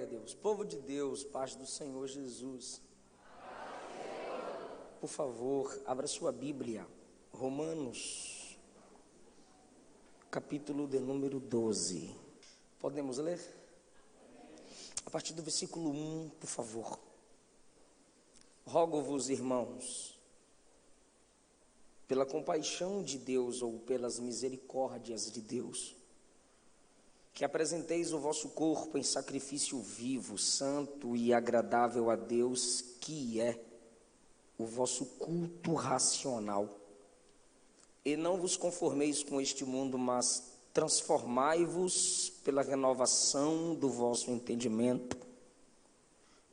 Deus, povo de Deus, paz do Senhor Jesus. Por favor, abra sua Bíblia, Romanos, capítulo de número 12. Podemos ler? A partir do versículo 1, por favor. Rogo-vos, irmãos, pela compaixão de Deus ou pelas misericórdias de Deus, que apresenteis o vosso corpo em sacrifício vivo, santo e agradável a Deus, que é o vosso culto racional. E não vos conformeis com este mundo, mas transformai-vos pela renovação do vosso entendimento,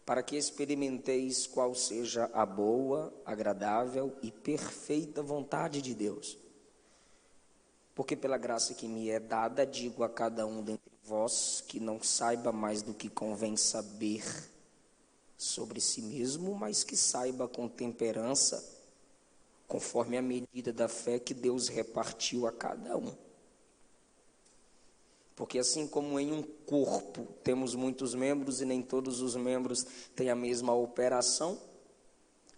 para que experimenteis qual seja a boa, agradável e perfeita vontade de Deus. Porque pela graça que me é dada, digo a cada um dentre vós que não saiba mais do que convém saber sobre si mesmo, mas que saiba com temperança, conforme a medida da fé que Deus repartiu a cada um. Porque assim como em um corpo temos muitos membros e nem todos os membros têm a mesma operação,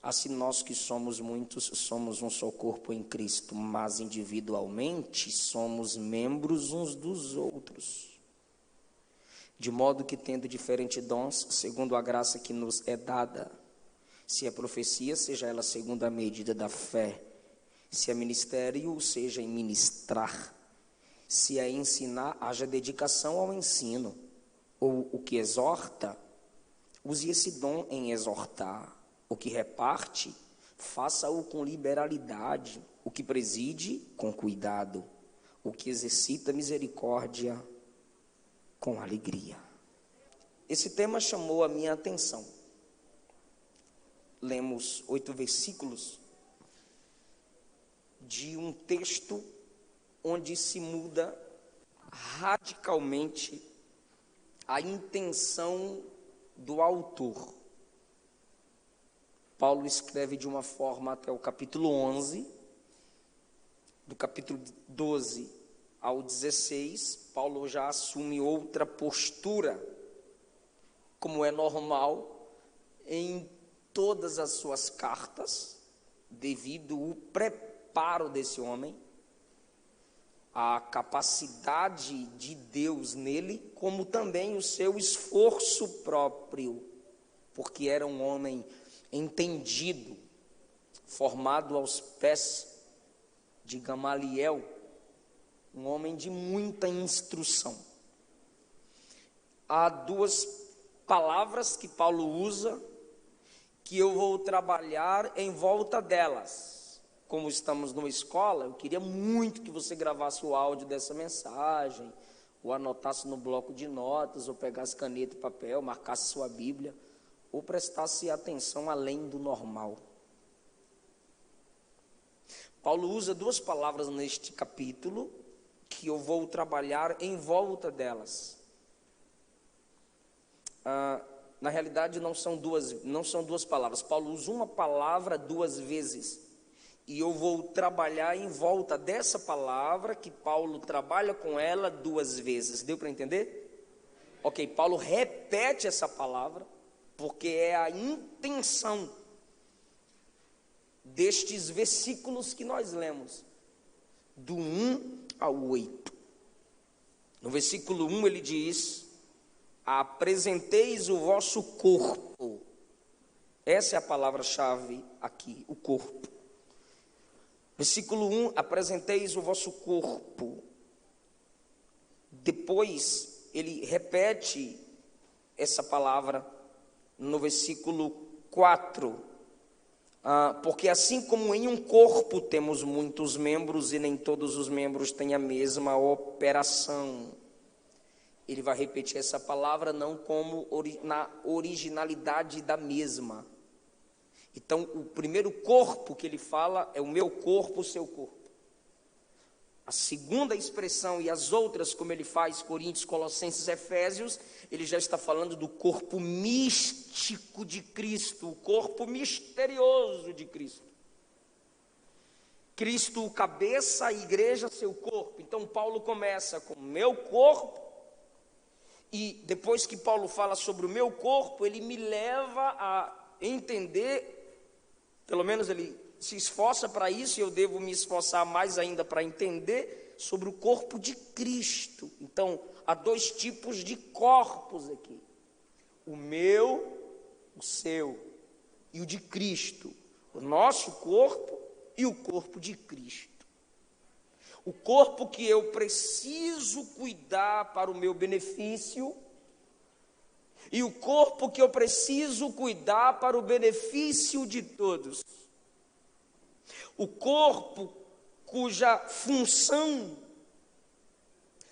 assim nós que somos muitos, somos um só corpo em Cristo, mas individualmente somos membros uns dos outros. De modo que tendo diferentes dons, segundo a graça que nos é dada, se é profecia, seja ela segundo a medida da fé, se é ministério, seja em ministrar, se é ensinar, haja dedicação ao ensino, ou o que exorta, use esse dom em exortar. O que reparte, faça-o com liberalidade. O que preside, com cuidado. O que exercita misericórdia, com alegria. Esse tema chamou a minha atenção. Lemos 8 versículos de um texto onde se muda radicalmente a intenção do autor. Paulo escreve de uma forma até o capítulo 11, do capítulo 12 ao 16, Paulo já assume outra postura, como é normal em todas as suas cartas, devido ao preparo desse homem, a capacidade de Deus nele, como também o seu esforço próprio, porque era um homem entendido, formado aos pés de Gamaliel, um homem de muita instrução. Há duas palavras que Paulo usa, que eu vou trabalhar em volta delas. Como estamos numa escola, eu queria muito que você gravasse o áudio dessa mensagem, ou anotasse no bloco de notas, ou pegasse caneta e papel, marcasse sua Bíblia, ou prestasse atenção além do normal. Paulo usa duas palavras neste capítulo, que eu vou trabalhar em volta delas. Na realidade não são duas palavras. Paulo usa uma palavra duas vezes, e eu vou trabalhar em volta dessa palavra, que Paulo trabalha com ela duas vezes. Deu para entender? Ok, Paulo repete essa palavra, porque é a intenção destes versículos que nós lemos, do 1 ao 8. No versículo 1 ele diz: apresenteis o vosso corpo. Essa é a palavra-chave aqui, o corpo. Versículo 1, apresenteis o vosso corpo. Depois ele repete essa palavra no versículo 4, porque assim como em um corpo temos muitos membros e nem todos os membros têm a mesma operação. Ele vai repetir essa palavra não como na originalidade da mesma. Então, o primeiro corpo que ele fala é o meu corpo, o seu corpo. A segunda expressão e as outras, como ele faz, Coríntios, Colossenses, Efésios, ele já está falando do corpo místico de Cristo, o corpo misterioso de Cristo. Cristo, o cabeça, a igreja, seu corpo. Então Paulo começa com meu corpo, E depois que Paulo fala sobre o meu corpo, ele me leva a entender, pelo menos ele se esforça para isso, e eu devo me esforçar mais ainda para entender sobre o corpo de Cristo. Então, há dois tipos de corpos aqui: o meu, o seu, e o de Cristo. O nosso corpo e o corpo de Cristo. O corpo que eu preciso cuidar para o meu benefício, e o corpo que eu preciso cuidar para o benefício de todos. O corpo cuja função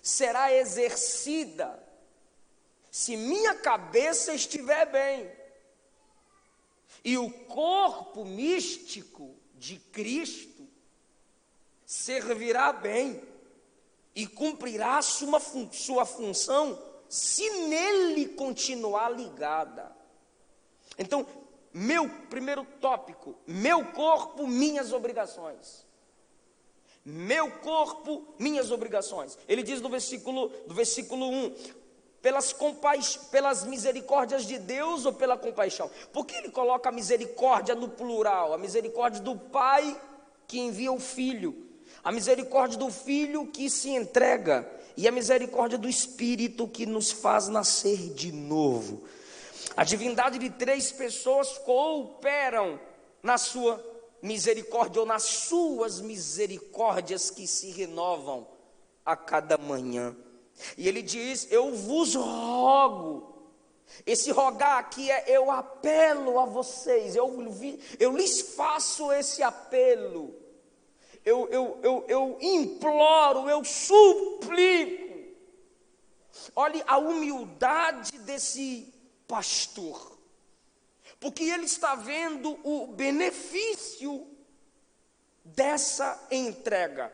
será exercida se minha cabeça estiver bem. E o corpo místico de Cristo servirá bem e cumprirá sua função se nele continuar ligada. Então, meu primeiro tópico: meu corpo, minhas obrigações. Meu corpo, minhas obrigações. Ele diz no versículo 1, pelas misericórdias de Deus ou pela compaixão? Por que ele coloca a misericórdia no plural? A misericórdia do Pai que envia o Filho, a misericórdia do Filho que se entrega, e a misericórdia do Espírito que nos faz nascer de novo. A divindade de três pessoas cooperam na sua misericórdia, ou nas suas misericórdias que se renovam a cada manhã. E ele diz: eu vos rogo. Esse rogar aqui é eu apelo a vocês, eu lhes faço esse apelo, eu imploro, eu suplico. Olhe a humildade desse pastor, porque ele está vendo o benefício dessa entrega.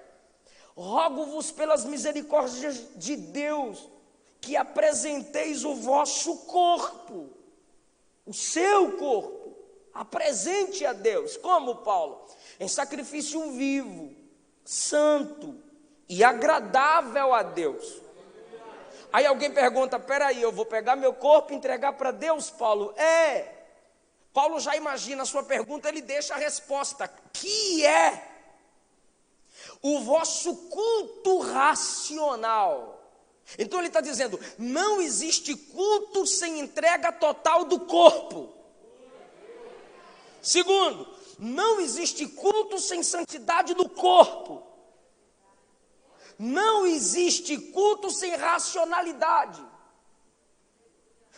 Rogo-vos pelas misericórdias de Deus, que apresenteis o vosso corpo, o seu corpo, apresente a Deus, como Paulo? Em sacrifício vivo, santo e agradável a Deus. Aí alguém pergunta: peraí, eu vou pegar meu corpo e entregar para Deus, Paulo? Paulo já imagina a sua pergunta, ele deixa a resposta, que é o vosso culto racional. Então ele está dizendo: não existe culto sem entrega total do corpo. Segundo, não existe culto sem santidade do corpo. Não existe culto sem racionalidade.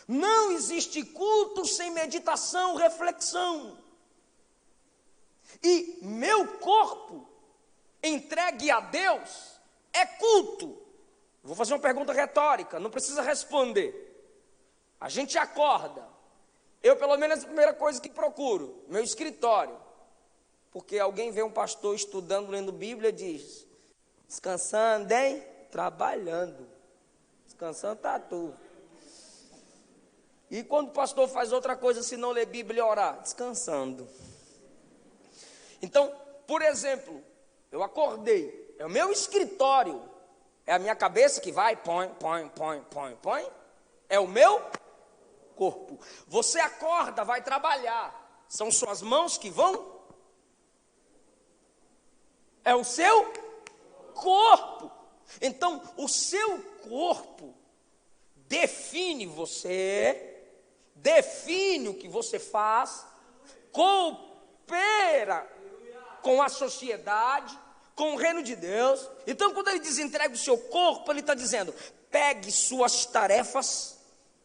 Não existe culto sem meditação, reflexão. E meu corpo entregue a Deus é culto. Vou fazer uma pergunta retórica, não precisa responder. A gente acorda, eu pelo menos a primeira coisa que procuro, meu escritório, porque alguém vê um pastor estudando, lendo Bíblia e diz: descansando, hein? Trabalhando. Descansando tá tu. E quando o pastor faz outra coisa, se não ler Bíblia e orar? Descansando. Então, por exemplo, eu acordei, é o meu escritório, é a minha cabeça que vai, põe, é o meu corpo. Você acorda, vai trabalhar, são suas mãos que vão? É o seu corpo. Então, o seu corpo define você, define o que você faz, coopera com a sociedade, com o reino de Deus. Então, quando ele diz entregue o seu corpo, ele está dizendo: pegue suas tarefas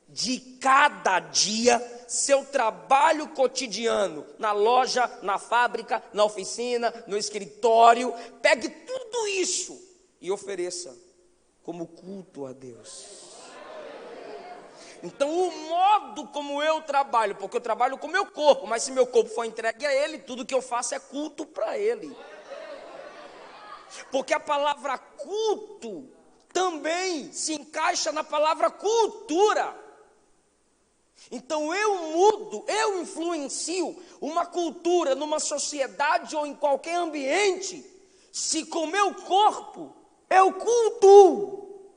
de cada dia, seu trabalho cotidiano, na loja, na fábrica, na oficina, no escritório, pegue tudo isso e ofereça como culto a Deus. Então, o modo como eu trabalho, porque eu trabalho com o meu corpo, mas se meu corpo for entregue a Ele, tudo que eu faço é culto para Ele. Porque a palavra culto também se encaixa na palavra cultura. Então eu influencio uma cultura numa sociedade ou em qualquer ambiente, se com meu corpo eu cultuo.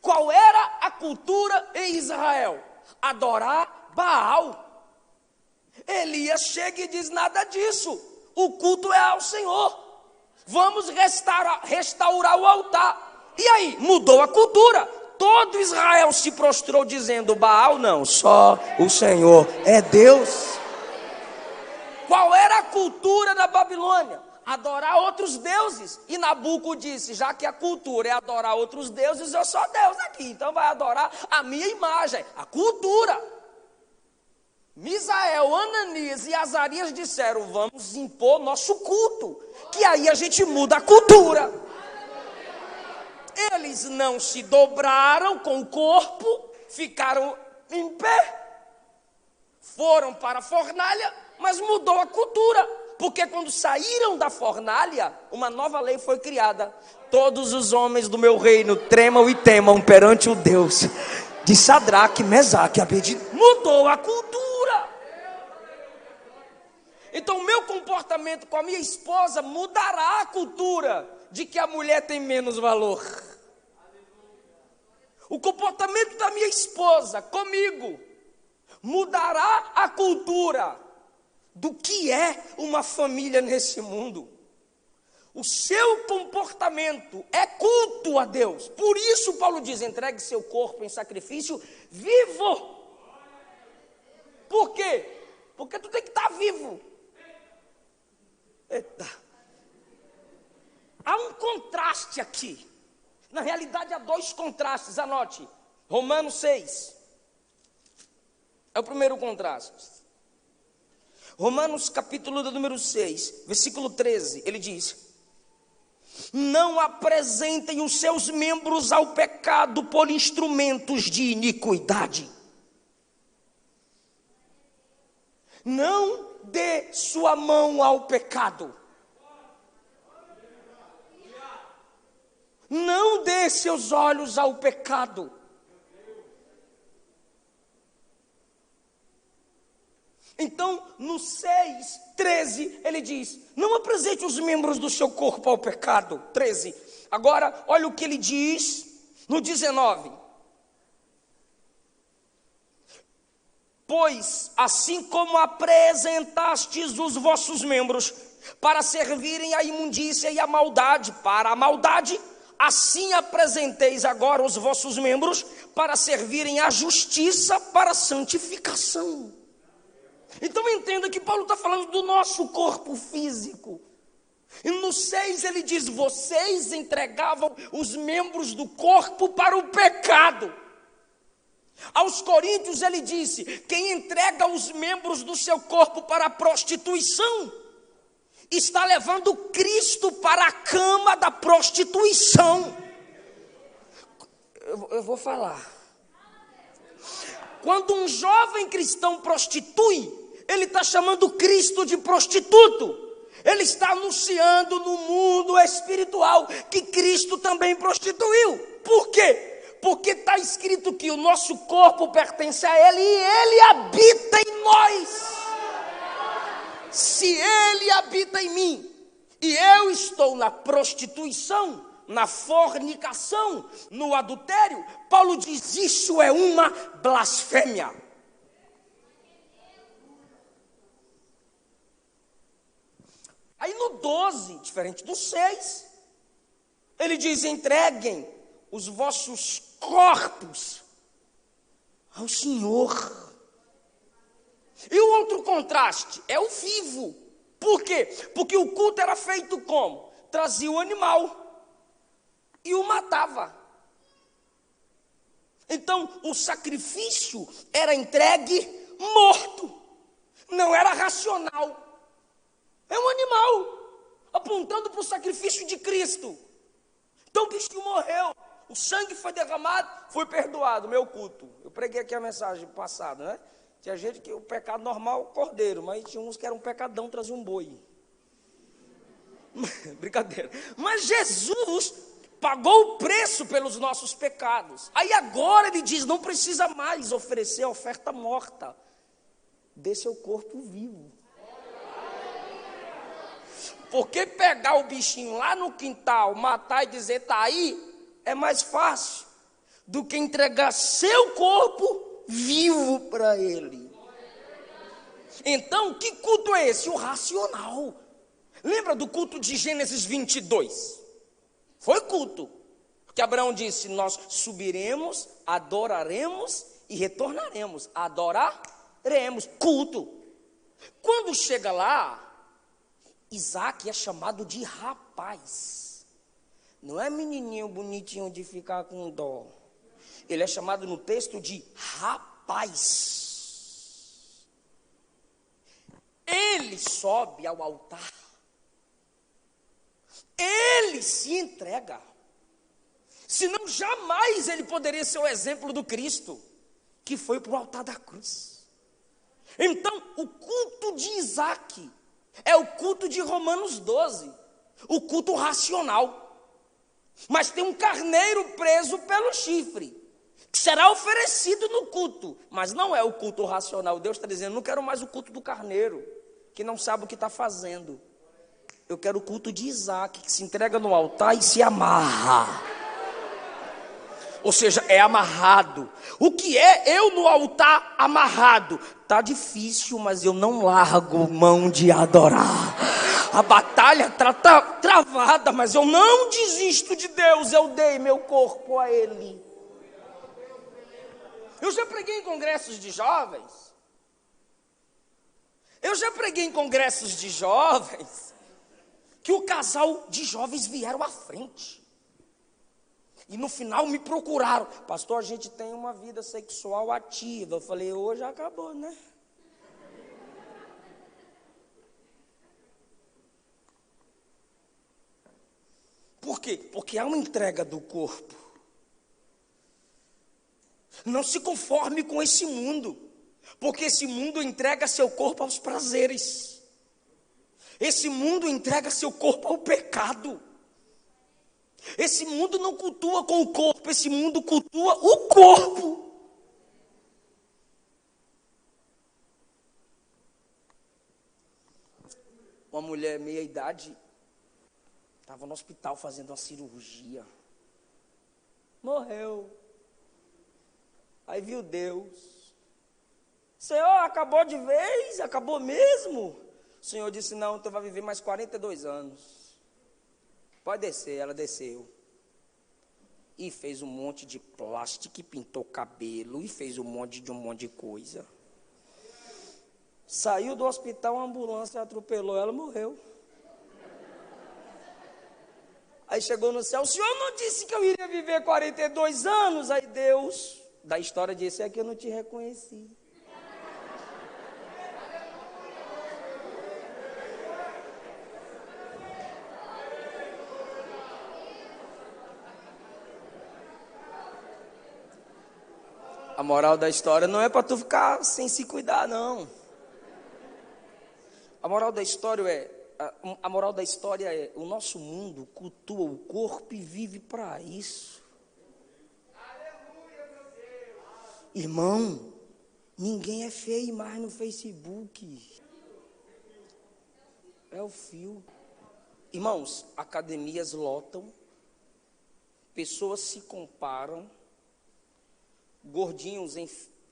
Qual era a cultura em Israel? Adorar Baal. Elias chega e diz: nada disso, o culto é ao Senhor, vamos restaurar o altar. E aí, mudou a cultura. Todo Israel se prostrou dizendo: Baal não, só o Senhor é Deus. Qual era a cultura da Babilônia? Adorar outros deuses. E Nabuco disse: já que a cultura é adorar outros deuses, eu sou Deus aqui, então vai adorar a minha imagem, a cultura. Misael, Ananias e Azarias disseram: vamos impor nosso culto, que aí a gente muda a cultura. Eles não se dobraram com o corpo, ficaram em pé, foram para a fornalha, mas mudou a cultura, porque quando saíram da fornalha, uma nova lei foi criada: todos os homens do meu reino tremam e temam perante o Deus de Sadraque, Mesaque e Abednego. Mudou a cultura. Então o meu comportamento com a minha esposa mudará a cultura de que a mulher tem menos valor. O comportamento da minha esposa comigo mudará a cultura do que é uma família nesse mundo. O seu comportamento é culto a Deus. Por isso Paulo diz: entregue seu corpo em sacrifício vivo. Por quê? Porque tu tem que estar vivo. Eita. Há um contraste aqui. Na realidade há dois contrastes, anote. Romanos 6 é o primeiro contraste. Romanos capítulo número 6, versículo 13, ele diz: não apresentem os seus membros ao pecado por instrumentos de iniquidade. Não dê sua mão ao pecado. Não dê seus olhos ao pecado. Então, no 6:13, ele diz: não apresente os membros do seu corpo ao pecado. 13. Agora, olha o que ele diz no 19. Pois, assim como apresentastes os vossos membros para servirem à imundícia e à maldade, para a maldade, assim apresenteis agora os vossos membros para servirem à justiça, para a santificação. Então entenda que Paulo está falando do nosso corpo físico. E no 6 ele diz: vocês entregavam os membros do corpo para o pecado. Aos Coríntios ele disse: quem entrega os membros do seu corpo para a prostituição, está levando Cristo para a cama da prostituição. Eu vou falar. Quando um jovem cristão prostitui, ele está chamando Cristo de prostituto. Ele está anunciando no mundo espiritual que Cristo também prostituiu. Por quê? Porque está escrito que o nosso corpo pertence a Ele e Ele habita em nós. Se Ele habita em mim e eu estou na prostituição, na fornicação, no adultério, Paulo diz: isso é uma blasfêmia. Aí no 12, diferente do 6, ele diz: entreguem os vossos corpos ao Senhor. E o outro contraste é o vivo. Por quê? Porque o culto era feito como? Trazia o animal e o matava. Então o sacrifício era entregue morto, não era racional. É um animal apontando para o sacrifício de Cristo. Então o bichinho morreu, o sangue foi derramado, foi perdoado. Meu culto, eu preguei aqui a mensagem passada, né? Tinha gente que o pecado normal, cordeiro, mas tinha uns que eram um pecadão, trazia um boi. Brincadeira. Mas Jesus pagou o preço pelos nossos pecados. Aí agora ele diz: não precisa mais oferecer oferta morta, dê seu corpo vivo. Porque pegar o bichinho lá no quintal, matar e dizer: tá aí, é mais fácil do que entregar seu corpo vivo para Ele. Então, que culto é esse? O racional. Lembra do culto de Gênesis 22? Foi culto. Porque Abraão disse: nós subiremos, adoraremos e retornaremos. Adoraremos. Culto. Quando chega lá, Isaac é chamado de rapaz. Não é menininho bonitinho de ficar com dó. Ele é chamado no texto de rapaz. Ele sobe ao altar. Ele se entrega. Senão jamais ele poderia ser o exemplo do Cristo, que foi para o altar da cruz. Então, o culto de Isaac é o culto de Romanos 12, o culto racional. Mas tem um carneiro preso pelo chifre, que será oferecido no culto, mas não é o culto racional. Deus está dizendo: não quero mais o culto do carneiro, que não sabe o que está fazendo. Eu quero o culto de Isaac, que se entrega no altar e se amarra. Ou seja, é amarrado. O que é eu no altar amarrado? Tá difícil, mas eu não largo mão de adorar. A batalha está travada, mas eu não desisto de Deus. Eu dei meu corpo a Ele. Eu já preguei em congressos de jovens. Que o casal de jovens vieram à frente. E no final me procuraram: pastor, a gente tem uma vida sexual ativa. Eu falei: hoje acabou, né? Por quê? Porque há uma entrega do corpo. Não se conforme com esse mundo, porque esse mundo entrega seu corpo aos prazeres. Esse mundo entrega seu corpo ao pecado. Esse mundo não cultua com o corpo, esse mundo cultua o corpo. Uma mulher meia idade estava no hospital fazendo uma cirurgia. Morreu. Aí viu Deus: Senhor, acabou de vez? Acabou mesmo? O Senhor disse: não, tu vai viver mais 42 anos. Pode descer. Ela desceu. E fez um monte de plástico, e pintou cabelo, e fez um monte de coisa. Saiu do hospital, a ambulância atropelou ela, morreu. Aí chegou no céu: o Senhor não disse que eu iria viver 42 anos? Aí Deus, da história, disse: é que eu não te reconheci. A moral da história não é para tu ficar sem se cuidar, não. A moral da história é: o nosso mundo cultua o corpo e vive para isso. Irmão, ninguém é feio mais no Facebook. É o fio. Irmãos, academias lotam, pessoas se comparam, gordinhos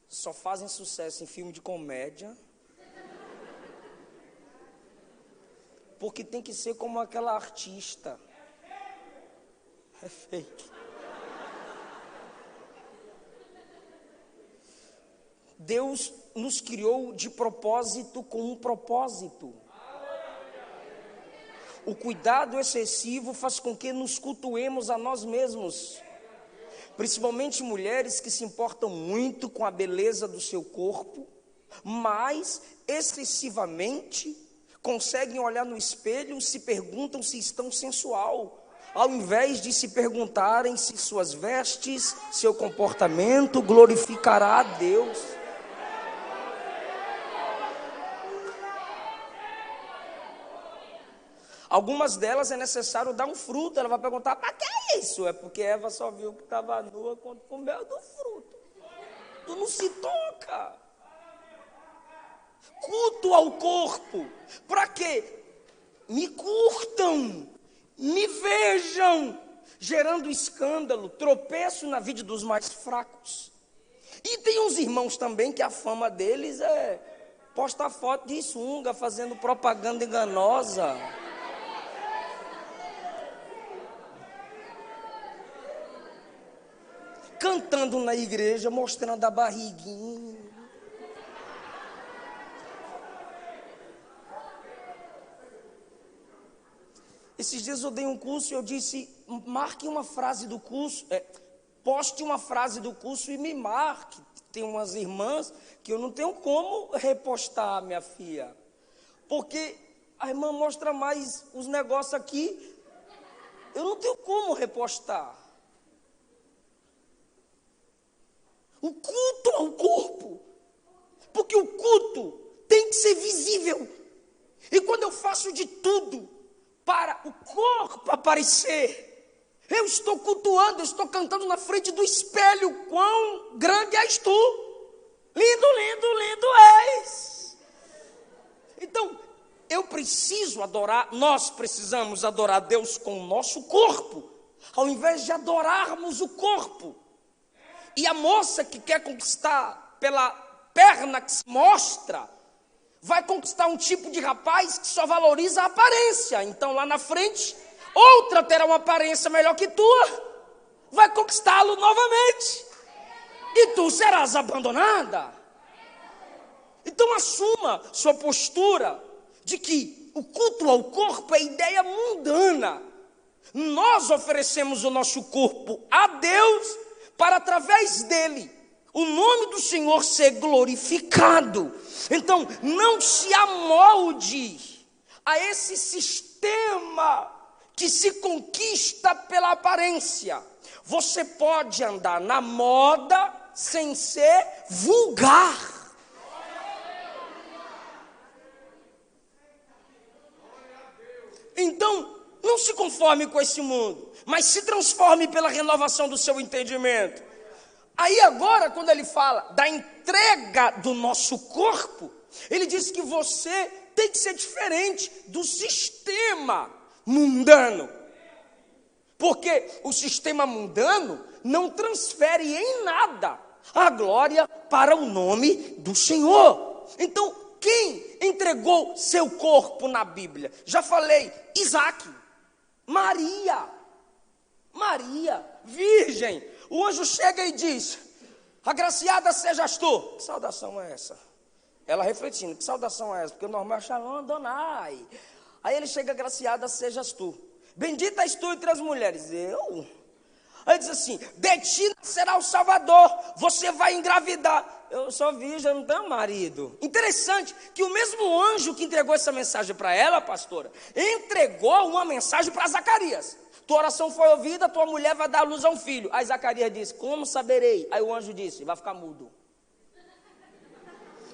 só fazem sucesso em filme de comédia, porque tem que ser como aquela artista. É fake. Deus nos criou de propósito com um propósito. O cuidado excessivo faz com que nos cultuemos a nós mesmos. Principalmente mulheres que se importam muito com a beleza do seu corpo, mas excessivamente conseguem olhar no espelho e se perguntam se estão sensual, ao invés de se perguntarem se suas vestes, seu comportamento glorificará a Deus. Algumas delas é necessário dar um fruto. Ela vai perguntar: para que é isso? É porque Eva só viu que estava nua quando comeu do fruto. Tu não se toca. Culto ao corpo. Para quê? Me curtam, me vejam, gerando escândalo, tropeço na vida dos mais fracos. E tem uns irmãos também que a fama deles é postar foto de sunga, fazendo propaganda enganosa. Cantando na igreja, mostrando a barriguinha. Esses dias eu dei um curso e eu disse, marque uma frase do curso, poste uma frase do curso e me marque. Tem umas irmãs que eu não tenho como repostar, minha filha. Porque a irmã mostra mais os negócios aqui, eu não tenho como repostar. O culto ao corpo, porque o culto tem que ser visível. E quando eu faço de tudo para o corpo aparecer, eu estou cultuando, eu estou cantando na frente do espelho, quão grande és tu, lindo, lindo, lindo és. Então, eu preciso adorar, nós precisamos adorar Deus com o nosso corpo, ao invés de adorarmos o corpo. E a moça que quer conquistar pela perna que se mostra, vai conquistar um tipo de rapaz que só valoriza a aparência. Então lá na frente, outra terá uma aparência melhor que tua, vai conquistá-lo novamente. E tu serás abandonada. Então assuma sua postura de que o culto ao corpo é ideia mundana. Nós oferecemos o nosso corpo a Deus, para através dele, o nome do Senhor ser glorificado. Então, não se amolde a esse sistema que se conquista pela aparência. Você pode andar na moda sem ser vulgar. Então, não se conforme com esse mundo, mas se transforme pela renovação do seu entendimento. Aí agora, quando ele fala da entrega do nosso corpo, ele diz que você tem que ser diferente do sistema mundano. Porque o sistema mundano não transfere em nada a glória para o nome do Senhor. Então, quem entregou seu corpo na Bíblia? Já falei, Isaac. Maria, virgem, o anjo chega e diz, agraciada sejas tu. Que saudação é essa? Ela refletindo, que saudação é essa? Porque o normal é Shalom Adonai. Aí ele chega, agraciada sejas tu. Bendita és tu entre as mulheres. Eu? Aí diz assim, de ti será o Salvador, você vai engravidar. Eu sou virgem, eu não tenho marido. Interessante que o mesmo anjo que entregou essa mensagem para ela, pastora, entregou uma mensagem para Zacarias. Tua oração foi ouvida, tua mulher vai dar à luz a um filho. Aí Zacarias disse, como saberei? Aí o anjo disse, vai ficar mudo.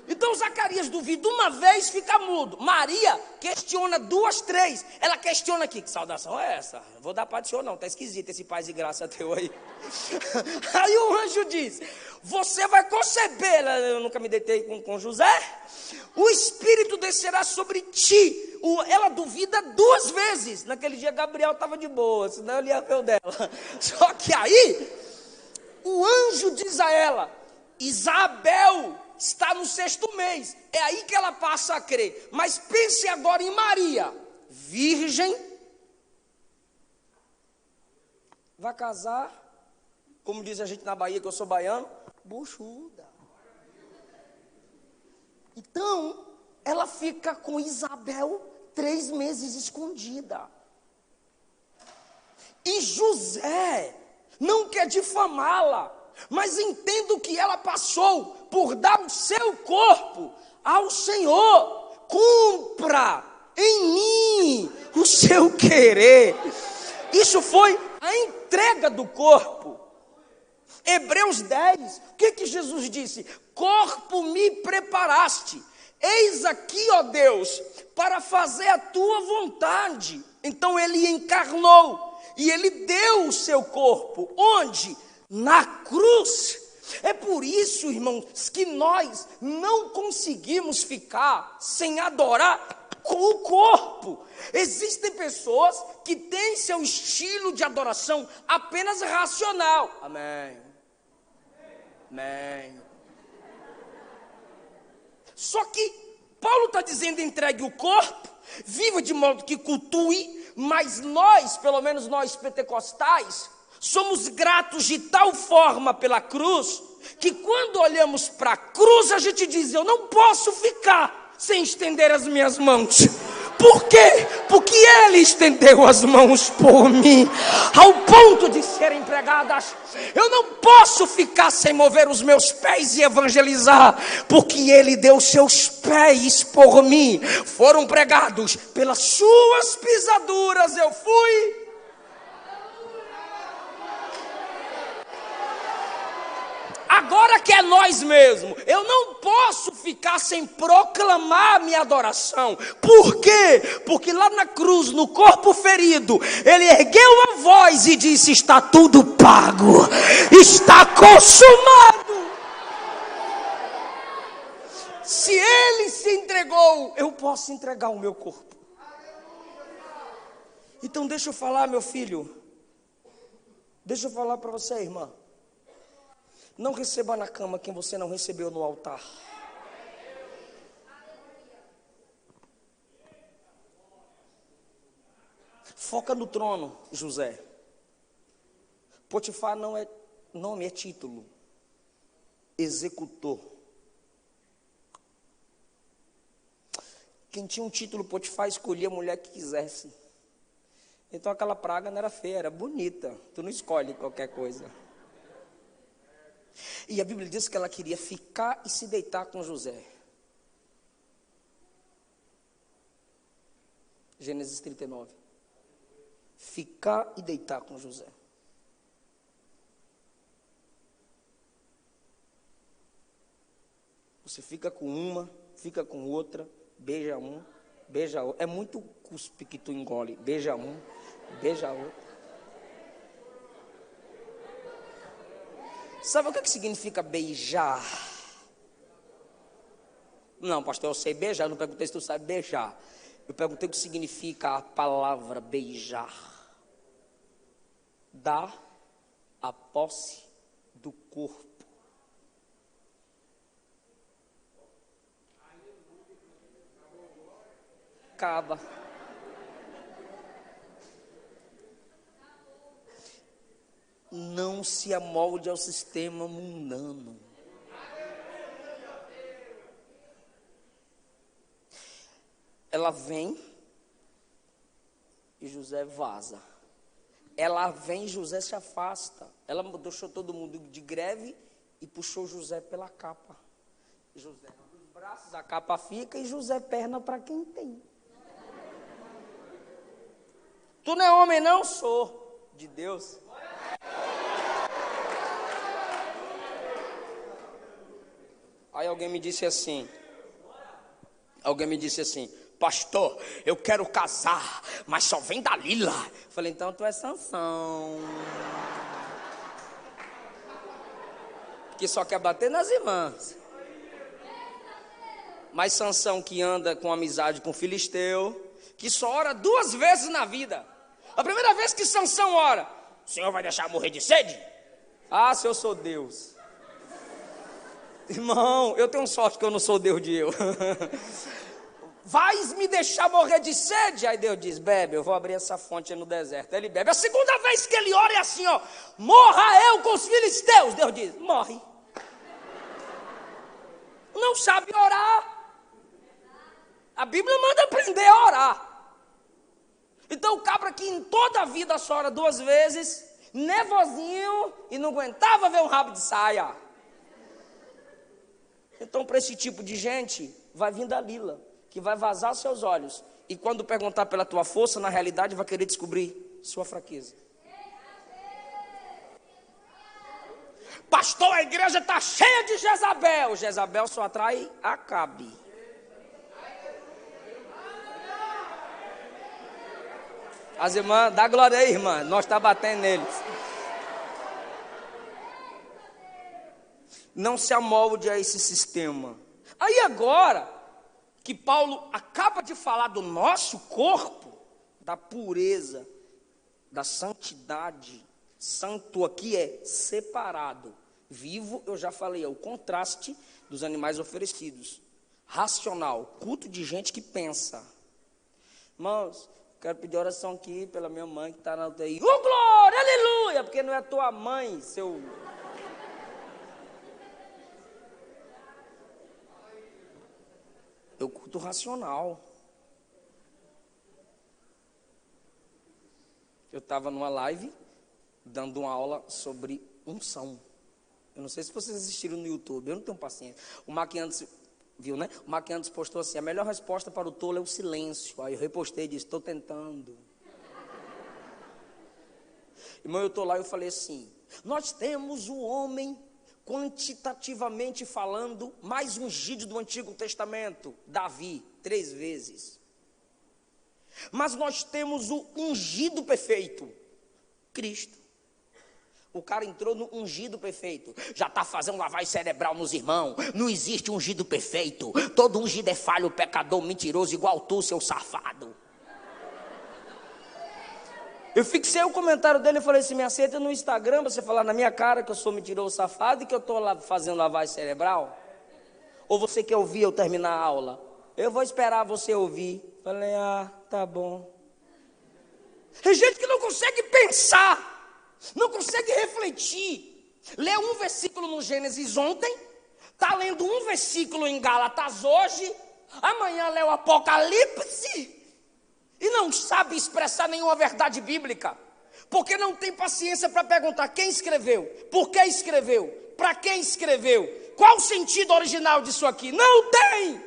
Então Zacarias duvida uma vez, fica mudo. Maria questiona 2, 3. Ela questiona aqui, que saudação é essa? Não vou dar para o senhor não, está esquisito esse paz e graça teu aí. Aí o anjo diz, você vai conceber, eu nunca me deitei com José, o Espírito descerá sobre ti. Ela duvida 2 vezes. Naquele dia Gabriel estava de boa, senão ele ia ver o dela. Só que aí, o anjo diz a ela, Isabel está no 6º mês, é aí que ela passa a crer. Mas pense agora em Maria, virgem, vai casar, como diz a gente na Bahia, que eu sou baiano, buchuda. Então, ela fica com Isabel 3 meses escondida. E José não quer difamá-la, mas entendo que ela passou por dar o seu corpo ao Senhor. Cumpra em mim o seu querer. Isso foi a entrega do corpo. Hebreus 10, o que Jesus disse? Corpo me preparaste, eis aqui, ó Deus, para fazer a tua vontade. Então ele encarnou e ele deu o seu corpo. Onde? Na cruz. É por isso, irmãos, que nós não conseguimos ficar sem adorar com o corpo. Existem pessoas que têm seu estilo de adoração apenas racional. Amém. Amém. Só que Paulo está dizendo: entregue o corpo, viva de modo que cultue, mas nós, pelo menos nós pentecostais, somos gratos de tal forma pela cruz, que quando olhamos para a cruz a gente diz: eu não posso ficar sem estender as minhas mãos. Por quê? Porque Ele estendeu as mãos por mim, ao ponto de serem pregadas. Eu não posso ficar sem mover os meus pés e evangelizar, porque Ele deu seus pés por mim. Foram pregados, pelas suas pisaduras eu fui. Agora que é nós mesmos, eu não posso ficar sem proclamar minha adoração. Por quê? Porque lá na cruz, no corpo ferido, Ele ergueu a voz e disse: está tudo pago, está consumado. Se Ele se entregou, eu posso entregar o meu corpo. Então deixa eu falar, meu filho, deixa eu falar para você, irmã. Não receba na cama quem você não recebeu no altar. Foca no trono, José. Potifar não é nome, é título. Executor. Quem tinha um título Potifar escolhia a mulher que quisesse. Então aquela praga não era feia, era bonita. Tu não escolhe qualquer coisa. E a Bíblia diz que ela queria ficar e se deitar com José. Gênesis 39. Ficar e deitar com José. Você fica com uma, fica com outra, beija um, beija outro. É muito cuspe que tu engole. Beija um, beija outro. Sabe o que significa beijar? Não, pastor, eu sei beijar. Eu não perguntei se tu sabe beijar. Eu perguntei o que significa a palavra beijar. Dar a posse do corpo. Acaba. Não se amolde ao sistema mundano. Ela vem e José vaza. Ela vem e José se afasta. Ela deixou todo mundo de greve e puxou José pela capa. José abre os braços, a capa fica e José perna para quem tem. Tu não é homem não? Sou de Deus. Aí alguém me disse assim, pastor, eu quero casar, mas só vem Dalila. Falei, então tu é Sansão, que só quer bater nas irmãs. Mas Sansão que anda com amizade com Filisteu, que só ora 2 vezes na vida. A primeira vez que Sansão ora, o Senhor vai deixar morrer de sede? Ah, se eu sou Deus. Irmão, eu tenho sorte que eu não sou Deus de eu. Vais me deixar morrer de sede? Aí Deus diz, bebe, eu vou abrir essa fonte no deserto. Ele bebe. A segunda vez que ele ora é assim, ó, morra eu com os filisteus. Deus diz, morre. Não sabe orar. A Bíblia manda aprender a orar. Então o cabra que em toda a vida só ora 2 vezes, nervosinho e não aguentava ver um rabo de saia. Então para esse tipo de gente, vai vir Dalila, que vai vazar seus olhos. E quando perguntar pela tua força, na realidade vai querer descobrir sua fraqueza. Pastor, a igreja está cheia de Jezabel. Jezabel só atrai Acabe. As irmãs, dá glória aí, irmã. Nós está batendo neles. Não se amolde a esse sistema. Aí agora, que Paulo acaba de falar do nosso corpo, da pureza, da santidade. Santo aqui é separado. Vivo, eu já falei, é o contraste dos animais oferecidos. Racional, culto de gente que pensa. Irmãos, quero pedir oração aqui pela minha mãe que está na UTI. Glória, aleluia, porque não é tua mãe, seu... Eu culto racional. Eu estava numa live, dando uma aula sobre unção. Eu não sei se vocês assistiram no YouTube, eu não tenho paciência. O Maquiantes, viu, né? O Maquiantes postou assim, a melhor resposta para o tolo é o silêncio. Aí eu repostei e disse, estou tentando. Irmão, eu estou lá e eu falei assim, nós temos um homem, quantitativamente falando, mais ungido do Antigo Testamento, Davi, 3 vezes. Mas nós temos o ungido perfeito, Cristo. O cara entrou no ungido perfeito. Já está fazendo lavagem cerebral nos irmãos. Não existe ungido perfeito. Todo ungido é falho, pecador, mentiroso, igual tu, seu safado. Eu fixei o comentário dele e falei assim, me aceita no Instagram, você falar na minha cara que eu sou mentiroso, safado e que eu estou lá fazendo lavagem cerebral? Ou você quer ouvir eu terminar a aula? Eu vou esperar você ouvir. Falei, tá bom. Tem gente que não consegue pensar, não consegue refletir. Lê um versículo no Gênesis ontem, está lendo um versículo em Gálatas hoje, amanhã lê o Apocalipse e não sabe expressar nenhuma verdade bíblica, porque não tem paciência para perguntar quem escreveu, por que escreveu, para quem escreveu, qual o sentido original disso aqui. Não tem.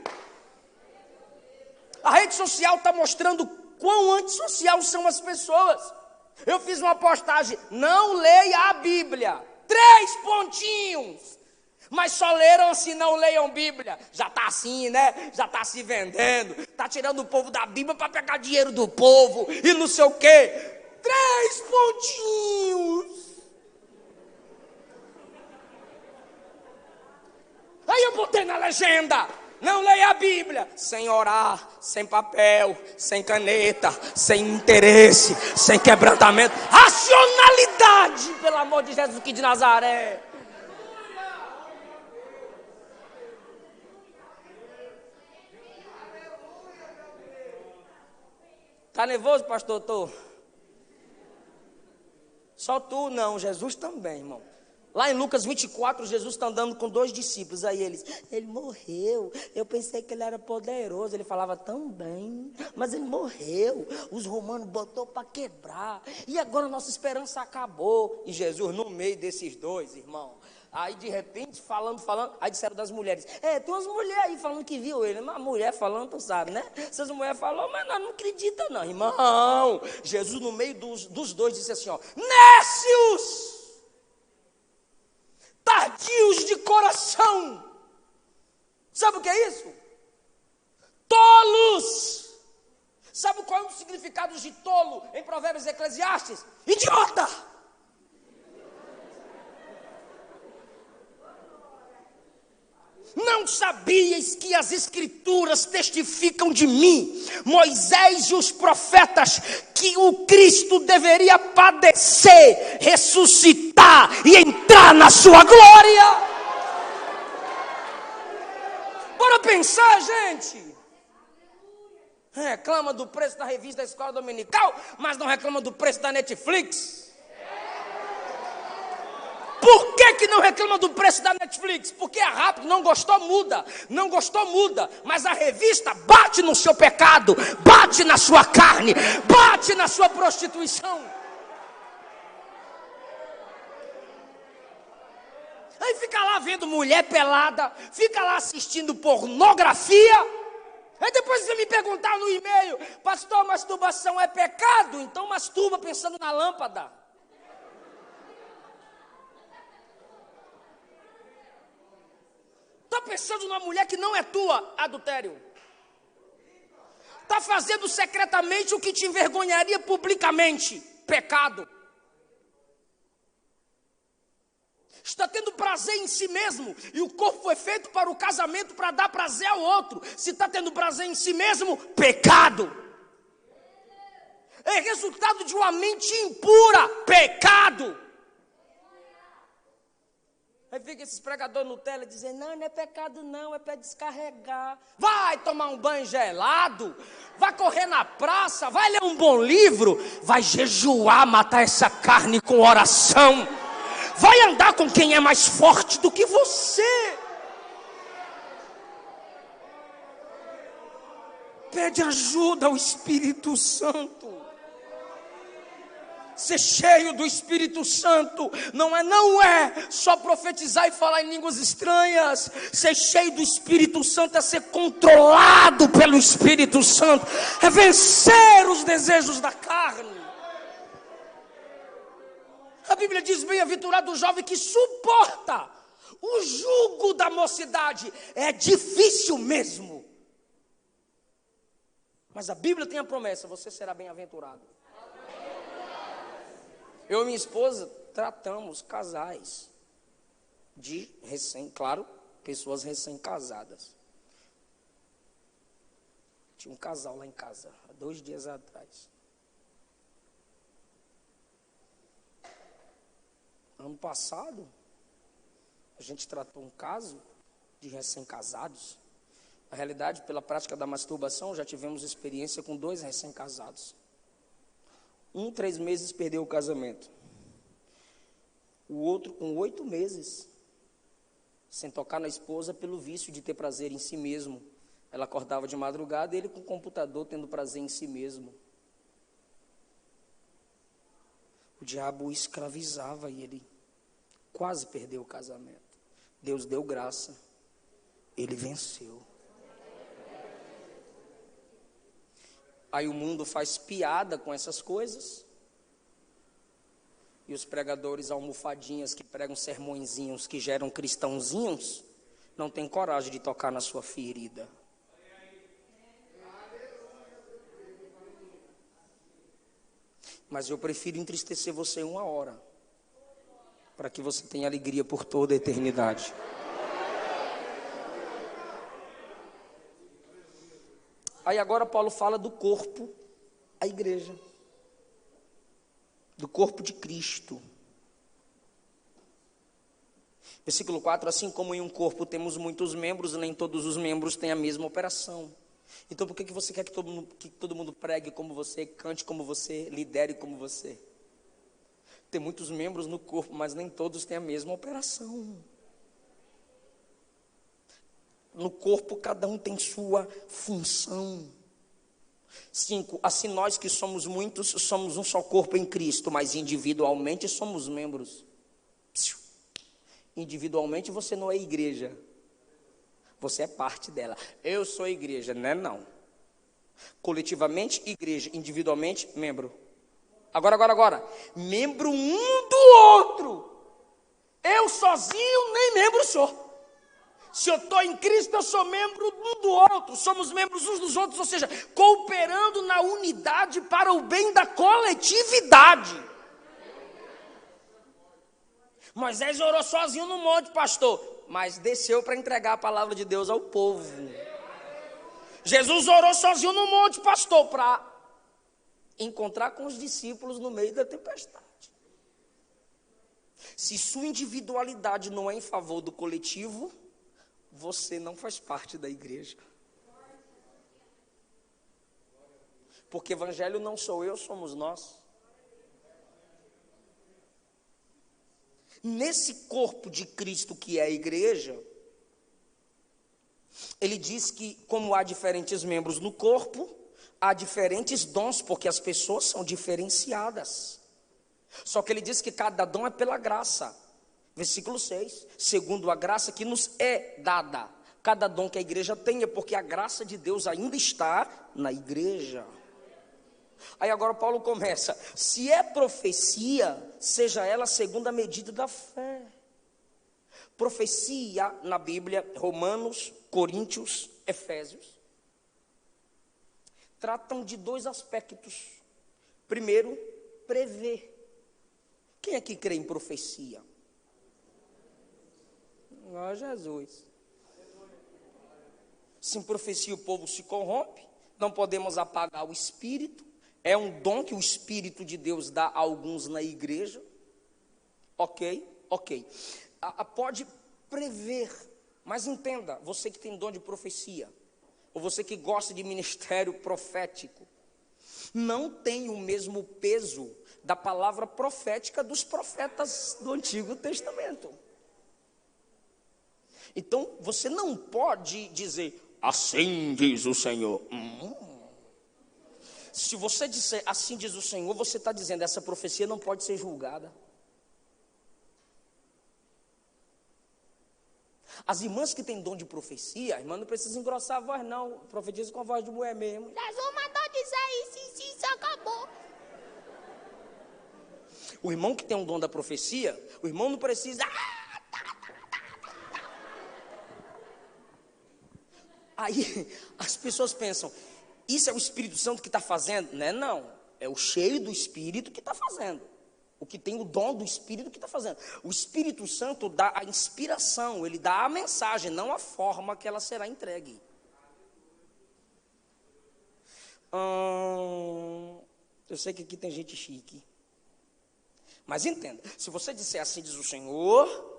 A rede social está mostrando quão antissocial são as pessoas. Eu fiz uma postagem, não leia a Bíblia, 3 pontinhos, mas só leram assim, não leiam Bíblia. Já está assim, né? Já está se vendendo, está tirando o povo da Bíblia para pegar dinheiro do povo e não sei o quê. 3 pontinhos. Aí eu botei na legenda, não leia a Bíblia, sem orar, sem papel, sem caneta, sem interesse, sem quebrantamento, racionalidade, pelo amor de Jesus que de Nazaré. Tá nervoso, pastor? Tô. Só tu não, Jesus também, irmão. Lá em Lucas 24, Jesus está andando com 2 discípulos. Aí ele morreu. Eu pensei que ele era poderoso. Ele falava tão bem, mas ele morreu. Os romanos botou para quebrar. E agora nossa esperança acabou. E Jesus no meio desses 2, irmão. Aí de repente, falando, aí disseram das mulheres. Tem umas mulheres aí falando que viu ele. Uma mulher falando, tu sabe, né? Essas mulheres falaram, mas nós não acredita não, irmão. Jesus no meio dos 2 disse assim, ó. Nécios! Tardios de coração. Sabe o que é isso? Tolos. Sabe qual é o significado de tolo em Provérbios e Eclesiastes? Idiota. Não sabias que as escrituras testificam de mim, Moisés e os profetas, que o Cristo deveria padecer, ressuscitar e entrar na sua glória? Bora pensar, gente. Reclama do preço da revista da Escola Dominical, mas não reclama do preço da Netflix. Por que não reclama do preço da Netflix? Porque é rápido, não gostou, muda. Não gostou, muda. Mas a revista bate no seu pecado, bate na sua carne, bate na sua prostituição. Aí fica lá vendo mulher pelada, fica lá assistindo pornografia. Aí depois você me perguntar no e-mail, pastor, masturbação é pecado? Então masturba pensando na lâmpada. Está pensando numa mulher que não é tua, adultério. Está fazendo secretamente o que te envergonharia publicamente, pecado. está tendo prazer em si mesmo, e o corpo foi feito para o casamento, para dar prazer ao outro. Se está tendo prazer em si mesmo, pecado. É resultado de uma mente impura, pecado. Aí fica esses pregadores no tele dizendo, não é pecado não, é para descarregar. Vai tomar um banho gelado, vai correr na praça, vai ler um bom livro, vai jejuar, matar essa carne com oração. Vai andar com quem é mais forte do que você. Pede ajuda ao Espírito Santo. Ser cheio do Espírito Santo não é só profetizar e falar em línguas estranhas. Ser cheio do Espírito Santo é ser controlado pelo Espírito Santo, é vencer os desejos da carne. A Bíblia diz, bem-aventurado o jovem que suporta o jugo da mocidade. É difícil mesmo, mas a Bíblia tem a promessa, você será bem-aventurado. Eu e minha esposa tratamos casais de pessoas recém-casadas. Tinha um casal lá em casa, há 2 dias atrás. Ano passado, a gente tratou um caso de recém-casados. Na realidade, pela prática da masturbação, já tivemos experiência com 2 recém-casados. 3 meses perdeu o casamento. O outro com 8 meses, sem tocar na esposa, pelo vício de ter prazer em si mesmo. Ela acordava de madrugada e ele com o computador tendo prazer em si mesmo. O diabo o escravizava e ele quase perdeu o casamento. Deus deu graça, ele venceu. Aí o mundo faz piada com essas coisas. E os pregadores almofadinhas que pregam sermõezinhos que geram cristãozinhos, não tem coragem de tocar na sua ferida. Mas eu prefiro entristecer você 1 hora, para que você tenha alegria por toda a eternidade. Aí agora Paulo fala do corpo, a igreja. Do corpo de Cristo. Versículo 4, assim como em um corpo temos muitos membros, nem todos os membros têm a mesma operação. Então por que você quer que todo mundo pregue como você, cante como você, lidere como você? Tem muitos membros no corpo, mas nem todos têm a mesma operação. No corpo cada um tem sua função. 5, assim nós que somos muitos, somos um só corpo em Cristo, mas individualmente somos membros. Individualmente você não é igreja, você é parte dela. Eu sou igreja, não. Coletivamente, igreja, individualmente, membro. Agora, membro um do outro. Eu sozinho nem membro sou. Se eu estou em Cristo, eu sou membro um do outro, somos membros uns dos outros, ou seja, cooperando na unidade para o bem da coletividade. Moisés orou sozinho no monte, pastor, mas desceu para entregar a palavra de Deus ao povo. Jesus orou sozinho no monte, pastor, para encontrar com os discípulos no meio da tempestade. Se sua individualidade não é em favor do coletivo, você não faz parte da igreja. Porque evangelho não sou eu, somos nós. Nesse corpo de Cristo que é a igreja, ele diz que como há diferentes membros no corpo, há diferentes dons, porque as pessoas são diferenciadas. Só que ele diz que cada dom é pela graça. Versículo 6, segundo a graça que nos é dada. Cada dom que a igreja tem é porque a graça de Deus ainda está na igreja. Aí agora Paulo começa, se é profecia, seja ela segundo a medida da fé. Profecia na Bíblia, Romanos, Coríntios, Efésios, tratam de 2 aspectos. Primeiro, prever. Quem aqui crê em profecia? Ó Jesus. Sem profecia o povo se corrompe, não podemos apagar o Espírito, é um dom que o Espírito de Deus dá a alguns na igreja, ok, pode prever, mas entenda, você que tem dom de profecia, ou você que gosta de ministério profético, não tem o mesmo peso da palavra profética dos profetas do Antigo Testamento. Então, você não pode dizer, assim diz o Senhor. Se você disser, assim diz o Senhor, você está dizendo, essa profecia não pode ser julgada. As irmãs que têm dom de profecia, a irmã não precisa engrossar a voz não, profetiza com a voz de mulher mesmo. Jesus mandou dizer isso acabou. O irmão que tem um dom da profecia, o irmão não precisa... Aí as pessoas pensam, isso é o Espírito Santo que está fazendo? Não, é o cheio do Espírito que está fazendo. O que tem o dom do Espírito que está fazendo. O Espírito Santo dá a inspiração, ele dá a mensagem, não a forma que ela será entregue. Eu sei que aqui tem gente chique. Mas entenda, se você disser assim diz o Senhor...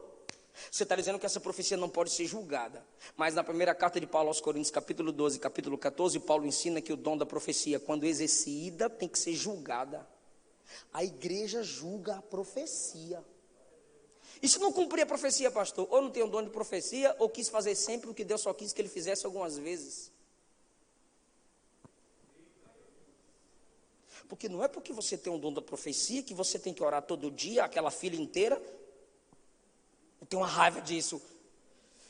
Você está dizendo que essa profecia não pode ser julgada. Mas na primeira carta de Paulo aos Coríntios, capítulo 12, capítulo 14, Paulo ensina que o dom da profecia, quando exercida, tem que ser julgada. A igreja julga a profecia. E se não cumprir a profecia, pastor? Ou não tem o dom de profecia, ou quis fazer sempre o que Deus só quis que ele fizesse algumas vezes. Porque não é porque você tem um dom da profecia que você tem que orar todo dia, aquela fila inteira. Eu tenho uma raiva disso.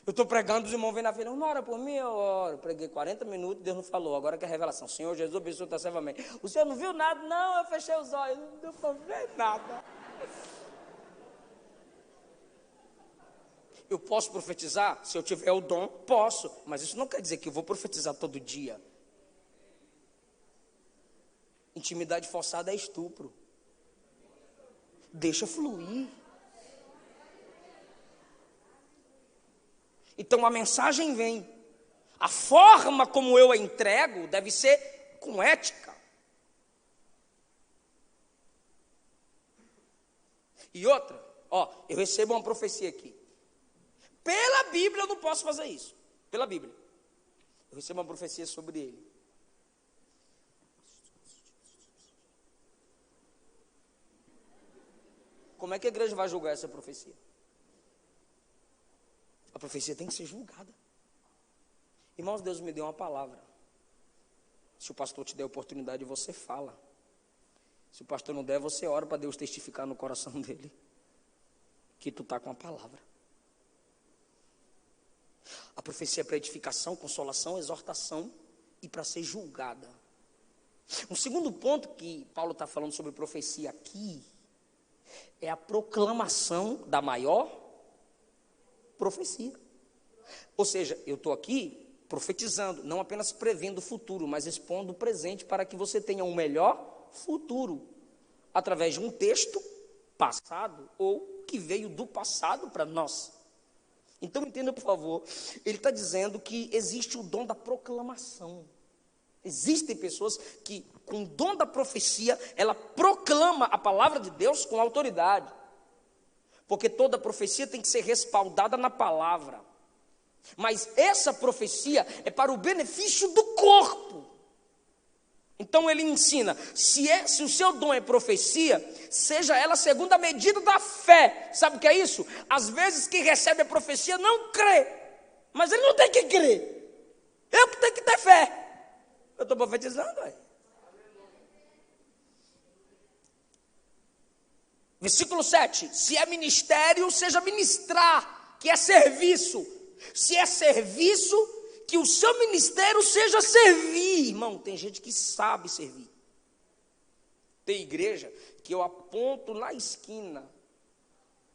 Eu estou pregando, os irmãos vêm na fila, não ora por mim, eu oro. Preguei 40 minutos, Deus não falou, agora que é a revelação. Senhor Jesus, abençoa tua serva, amém. O senhor não viu nada? Não, eu fechei os olhos, não deu para ver nada. Eu posso profetizar? Se eu tiver o dom, posso. Mas isso não quer dizer que eu vou profetizar todo dia. Intimidade forçada é estupro. Deixa fluir. Então a mensagem vem. A forma como eu a entrego deve ser com ética. E outra, eu recebo uma profecia aqui. Pela Bíblia eu não posso fazer isso. Pela Bíblia. Eu recebo uma profecia sobre ele. Como é que a igreja vai julgar essa profecia? A profecia tem que ser julgada. Irmãos, Deus me deu uma palavra. Se o pastor te der a oportunidade, você fala. Se o pastor não der, você ora para Deus testificar no coração dele que tu está com a palavra. A profecia é para edificação, consolação, exortação e para ser julgada. Um segundo ponto que Paulo está falando sobre profecia aqui é a proclamação da maior profecia. Ou seja, eu estou aqui profetizando, não apenas prevendo o futuro, mas expondo o presente para que você tenha um melhor futuro, através de um texto passado ou que veio do passado para nós. Então entenda, por favor, ele está dizendo que existe o dom da proclamação. Existem pessoas que, com o dom da profecia, ela proclama a palavra de Deus com autoridade. Porque toda profecia tem que ser respaldada na palavra. Mas essa profecia é para o benefício do corpo. Então ele ensina, se o seu dom é profecia, seja ela segundo a medida da fé. Sabe o que é isso? Às vezes quem recebe a profecia não crê. Mas ele não tem que crer. Eu que tenho que ter fé. Eu estou profetizando, aí. Versículo 7, se é ministério, seja ministrar, que é serviço. Se é serviço, que o seu ministério seja servir. Irmão, tem gente que sabe servir. Tem igreja que eu aponto na esquina,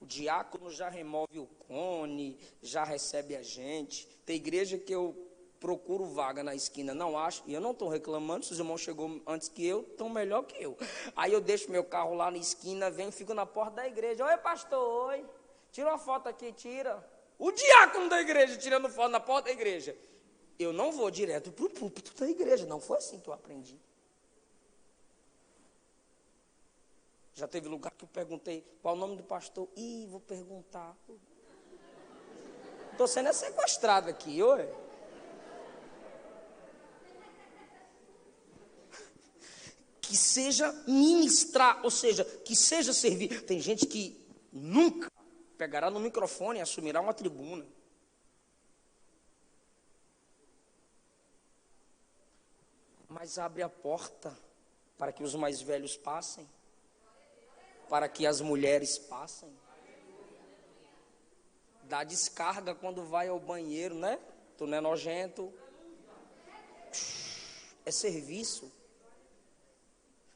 o diácono já remove o cone, já recebe a gente. Tem igreja que eu procuro vaga na esquina, não acho, e eu não estou reclamando, se os irmãos chegou antes que eu, estão melhor que eu. Aí eu deixo meu carro lá na esquina, venho, fico na porta da igreja. Oi, pastor, oi. Tira uma foto aqui, tira. O diácono da igreja tirando foto na porta da igreja. Eu não vou direto para o púlpito da igreja. Não foi assim que eu aprendi. Já teve lugar que eu perguntei qual o nome do pastor. Ih, vou perguntar. Estou sendo sequestrado aqui, oi. Que seja ministrar, ou seja, que seja servir. Tem gente que nunca pegará no microfone e assumirá uma tribuna. Mas abre a porta para que os mais velhos passem, para que as mulheres passem. Dá descarga quando vai ao banheiro, né? Tu não é nojento. É serviço.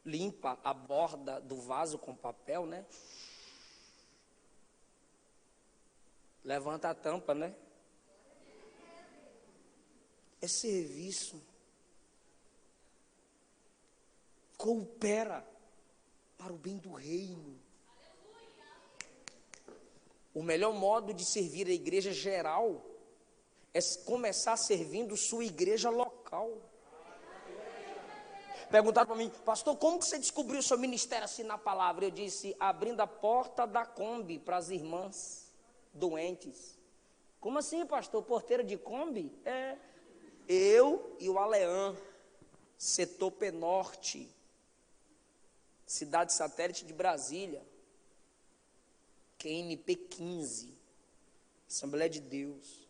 Limpa a borda do vaso com papel, né? Levanta a tampa, né? É serviço. Coopera para o bem do reino. O melhor modo de servir a igreja geral é começar servindo sua igreja local. Perguntaram para mim, pastor, como que você descobriu o seu ministério assim na palavra? Eu disse, abrindo a porta da Kombi para as irmãs doentes. Como assim, pastor? Porteira de Kombi? É. Eu e o Aleã, setor Penorte, cidade satélite de Brasília, QNP 15, Assembleia de Deus.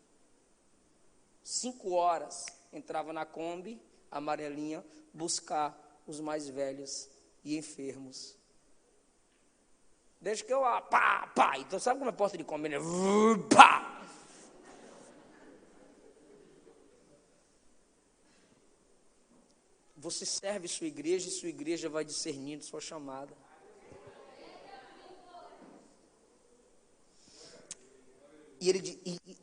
5 horas, entrava na Kombi, amarelinha, buscar os mais velhos e enfermos. Deixa que eu, pá. Então sabe como é porta de Kombi, né? Pá. Você serve sua igreja e sua igreja vai discernindo sua chamada.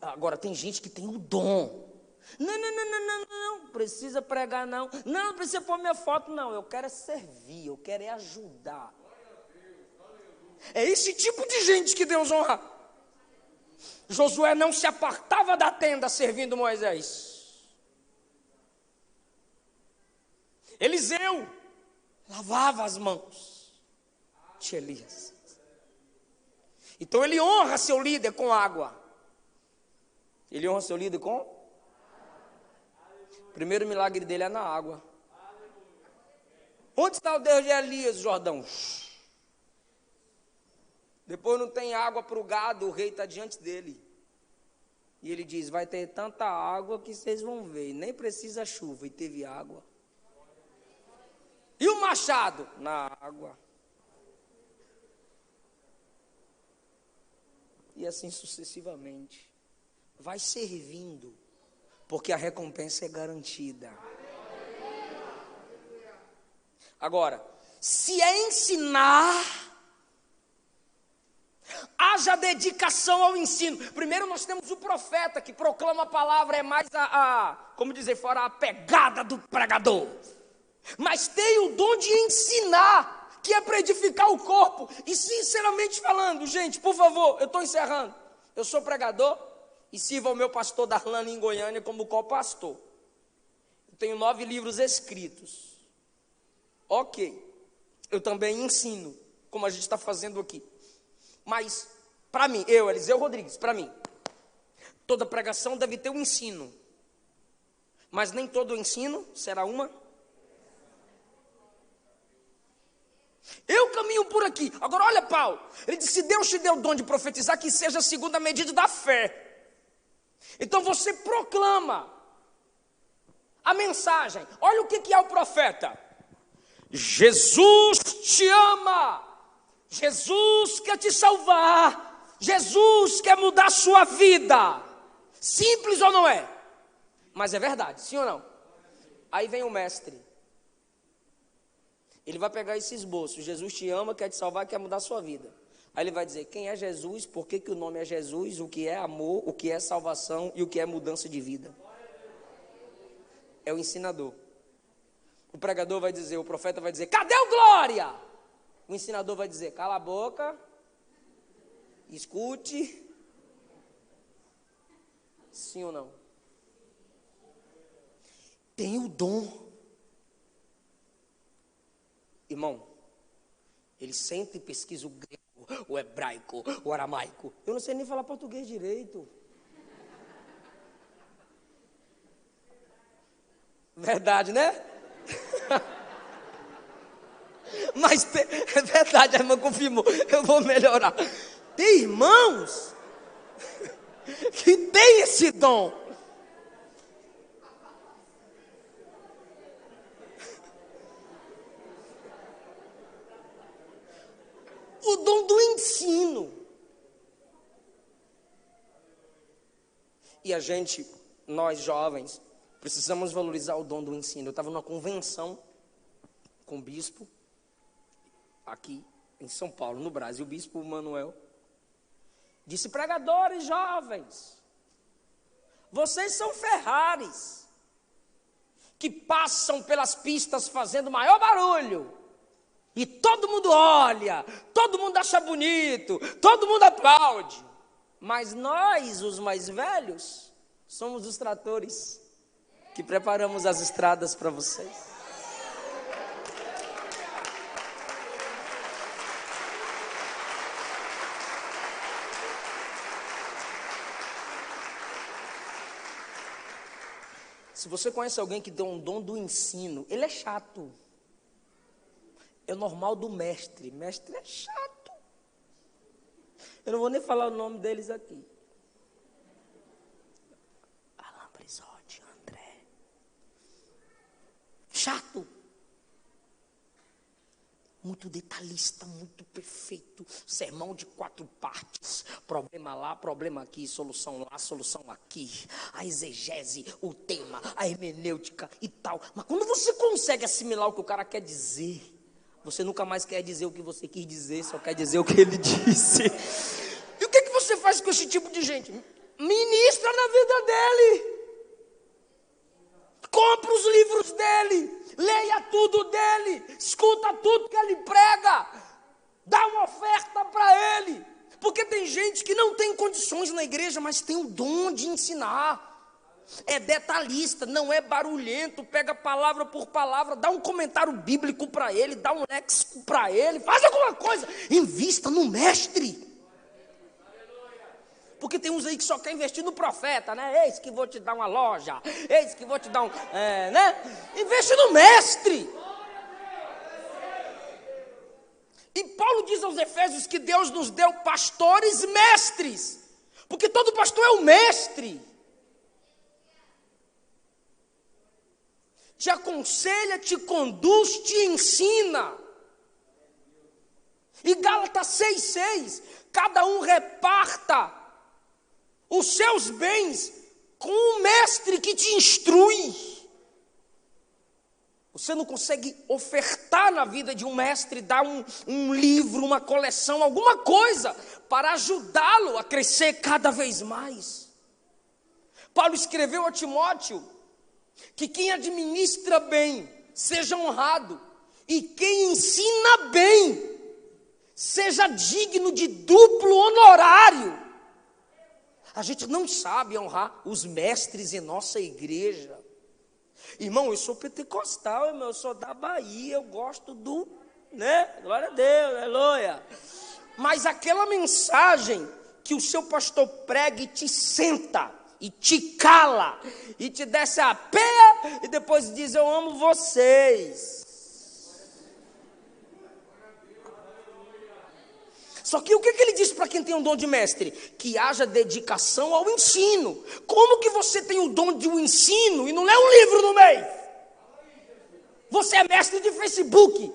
Agora tem gente que tem o dom. Não precisa pregar não precisa pôr minha foto não, eu quero é servir, eu quero é ajudar. É esse tipo de gente que Deus honra. Josué não se apartava da tenda servindo Moisés. Eliseu lavava as mãos de Elias. Então ele honra seu líder com água. Ele honra seu líder com? O primeiro milagre dele é na água. Onde está o Deus de Elias, Jordão? Depois não tem água para o gado, o rei está diante dele. E ele diz, vai ter tanta água que vocês vão ver. E nem precisa chuva, e teve água. E o machado? Na água. E assim sucessivamente. Vai servindo, porque a recompensa é garantida. Agora, se é ensinar, haja dedicação ao ensino. Primeiro nós temos o profeta que proclama a palavra, é mais como dizer, fora a pegada do pregador. Mas tem o dom de ensinar, que é para edificar o corpo. E sinceramente falando, gente, por favor, eu estou encerrando. Eu sou pregador e sirvo ao meu pastor Darlan em Goiânia como co-pastor. Eu tenho 9 livros escritos. Ok, eu também ensino, como a gente está fazendo aqui. Mas, para mim, Eliseu Rodrigues, para mim, toda pregação deve ter um ensino. Mas nem todo ensino será uma. Eu caminho por aqui. Agora olha Paulo, ele disse, se Deus te deu o dom de profetizar, que seja segundo a medida da fé. Então você proclama a mensagem. Olha o que é o profeta. Jesus te ama. Jesus quer te salvar. Jesus quer mudar a sua vida. Simples ou não é? Mas é verdade, sim ou não? Aí vem o mestre. Ele vai pegar esse esboço. Jesus te ama, quer te salvar, quer mudar a sua vida. Aí ele vai dizer quem é Jesus, por que o nome é Jesus, o que é amor, o que é salvação e o que é mudança de vida. É o ensinador. O pregador vai dizer, o profeta vai dizer, cadê o glória? O ensinador vai dizer, cala a boca, escute Sim ou não? Tem o dom. Irmão, ele senta e pesquisa o grego, o hebraico, o aramaico. Eu não sei nem falar português direito. Verdade, né? Mas é verdade, a irmã confirmou. Eu vou melhorar. Tem irmãos que tem esse dom. O dom do ensino. E a gente, nós jovens, precisamos valorizar o dom do ensino. Eu estava numa convenção com o bispo, aqui em São Paulo, no Brasil, o bispo Manuel. Disse: pregadores jovens, vocês são Ferraris, que passam pelas pistas fazendo maior barulho. E todo mundo olha, todo mundo acha bonito, todo mundo aplaude. Mas nós, os mais velhos, somos os tratores que preparamos as estradas para vocês. Se você conhece alguém que tem um dom do ensino, ele é chato. É normal do mestre. Mestre é chato. Eu não vou nem falar o nome deles aqui. Alain Brizotti, André. Chato. Muito detalhista, muito perfeito. Sermão de 4 partes. Problema lá, problema aqui, solução lá, solução aqui. A exegese, o tema, a hermenêutica e tal. Mas quando você consegue assimilar o que o cara quer dizer, você nunca mais quer dizer o que você quis dizer, só quer dizer o que ele disse. E o que você faz com esse tipo de gente? Ministra na vida dele. Compra os livros dele. Leia tudo dele. Escuta tudo que ele prega. Dá uma oferta para ele. Porque tem gente que não tem condições na igreja, mas tem o dom de ensinar. É detalhista, não é barulhento, pega palavra por palavra, dá um comentário bíblico para ele, dá um léxico para ele, faz alguma coisa, invista no mestre. Porque tem uns aí que só quer investir no profeta, né? Eis que vou te dar uma loja, eis que vou te dar né? Investe no mestre. E Paulo diz aos Efésios que Deus nos deu pastores mestres, porque todo pastor é um mestre. Te aconselha, te conduz, te ensina. E Gálatas 6,6, cada um reparta os seus bens com o mestre que te instrui. Você não consegue ofertar na vida de um mestre, dar um livro, uma coleção, alguma coisa, para ajudá-lo a crescer cada vez mais. Paulo escreveu a Timóteo que quem administra bem seja honrado, e quem ensina bem seja digno de duplo honorário. A gente não sabe honrar os mestres em nossa igreja. Irmão, eu sou pentecostal, irmão, eu sou da Bahia, eu gosto do, né? Glória a Deus, aleluia. Mas aquela mensagem que o seu pastor prega e te senta, e te cala, e te desce a pé, e depois diz: eu amo vocês. Só que o que ele diz para quem tem um dom de mestre? Que haja dedicação ao ensino. Como que você tem o dom de um ensino e não lê um livro no mês? Você é mestre de Facebook.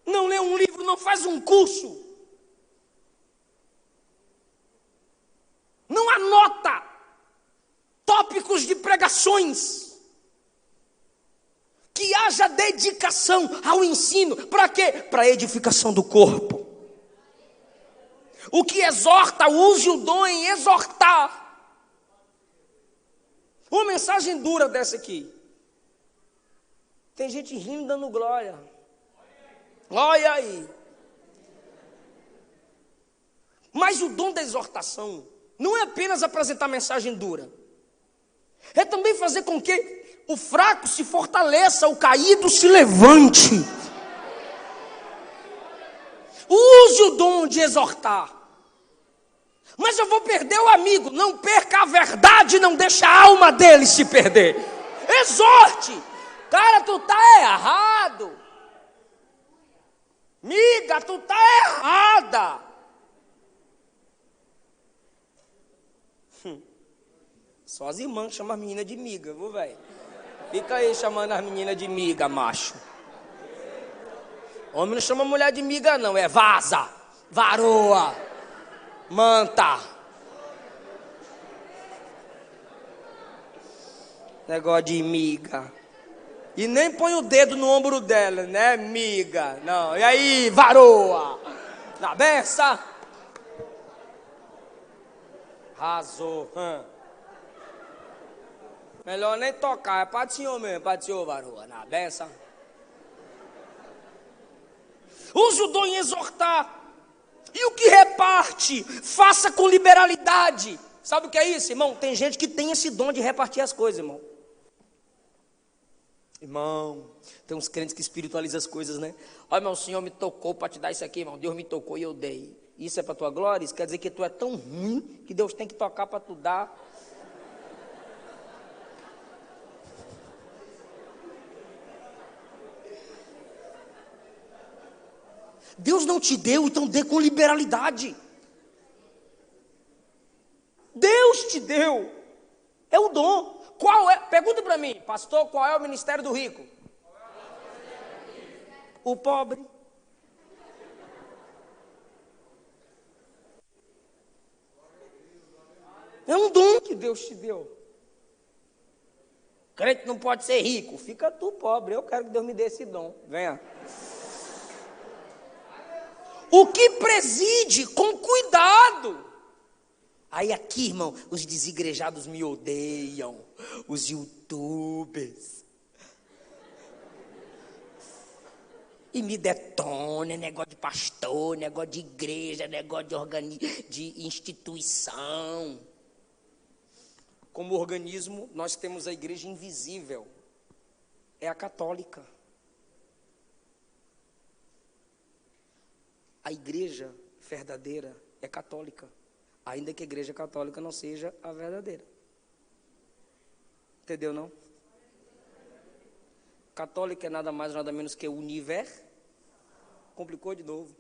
Não lê um livro, não faz um curso. Não anota tópicos de pregações. Que haja dedicação ao ensino. Para quê? Para a edificação do corpo. O que exorta, use o dom em exortar. Uma mensagem dura dessa aqui. Tem gente rindo, dando glória. Olha aí. Mas o dom da exortação não é apenas apresentar mensagem dura, é também fazer com que o fraco se fortaleça, o caído se levante. Use o dom de exortar. Mas eu vou perder o amigo. Não perca a verdade, não deixe a alma dele se perder. Exorte. Cara, tu tá errado. Miga, tu tá errada. Só as irmãs chamam as meninas de miga, viu, velho? Fica aí chamando as meninas de miga, macho. Homem não chama mulher de miga, não. É vaza, varoa, manta. Negócio de miga. E nem põe o dedo no ombro dela, né, miga? Não. E aí, varoa? Na benção? Arrasou. Melhor nem tocar, é para o senhor mesmo, para o senhor, varoa. Na benção. Use o dom em exortar. E o que reparte, faça com liberalidade. Sabe o que é isso, irmão? Tem gente que tem esse dom de repartir as coisas, irmão. Irmão, tem uns crentes que espiritualizam as coisas, né? Olha, irmão, o Senhor me tocou para te dar isso aqui, irmão. Deus me tocou e eu dei. Isso é para tua glória? Isso quer dizer que tu é tão ruim que Deus tem que tocar para tu dar. Deus não te deu, então dê com liberalidade. Deus te deu. É o dom. Qual é? Pergunta para mim, pastor, qual é o ministério do rico? O pobre. É um dom que Deus te deu. Crente não pode ser rico. Fica tu pobre. Eu quero que Deus me dê esse dom. Venha. O que preside com cuidado. Aí aqui, irmão, os desigrejados me odeiam. Os youtubers. E me detona, negócio de pastor, negócio de igreja, negócio de instituição. Como organismo, nós temos a igreja invisível. É a católica. A igreja verdadeira é católica. Ainda que a igreja católica não seja a verdadeira. Entendeu, não? Católica é nada mais, nada menos que o universo. Complicou de novo.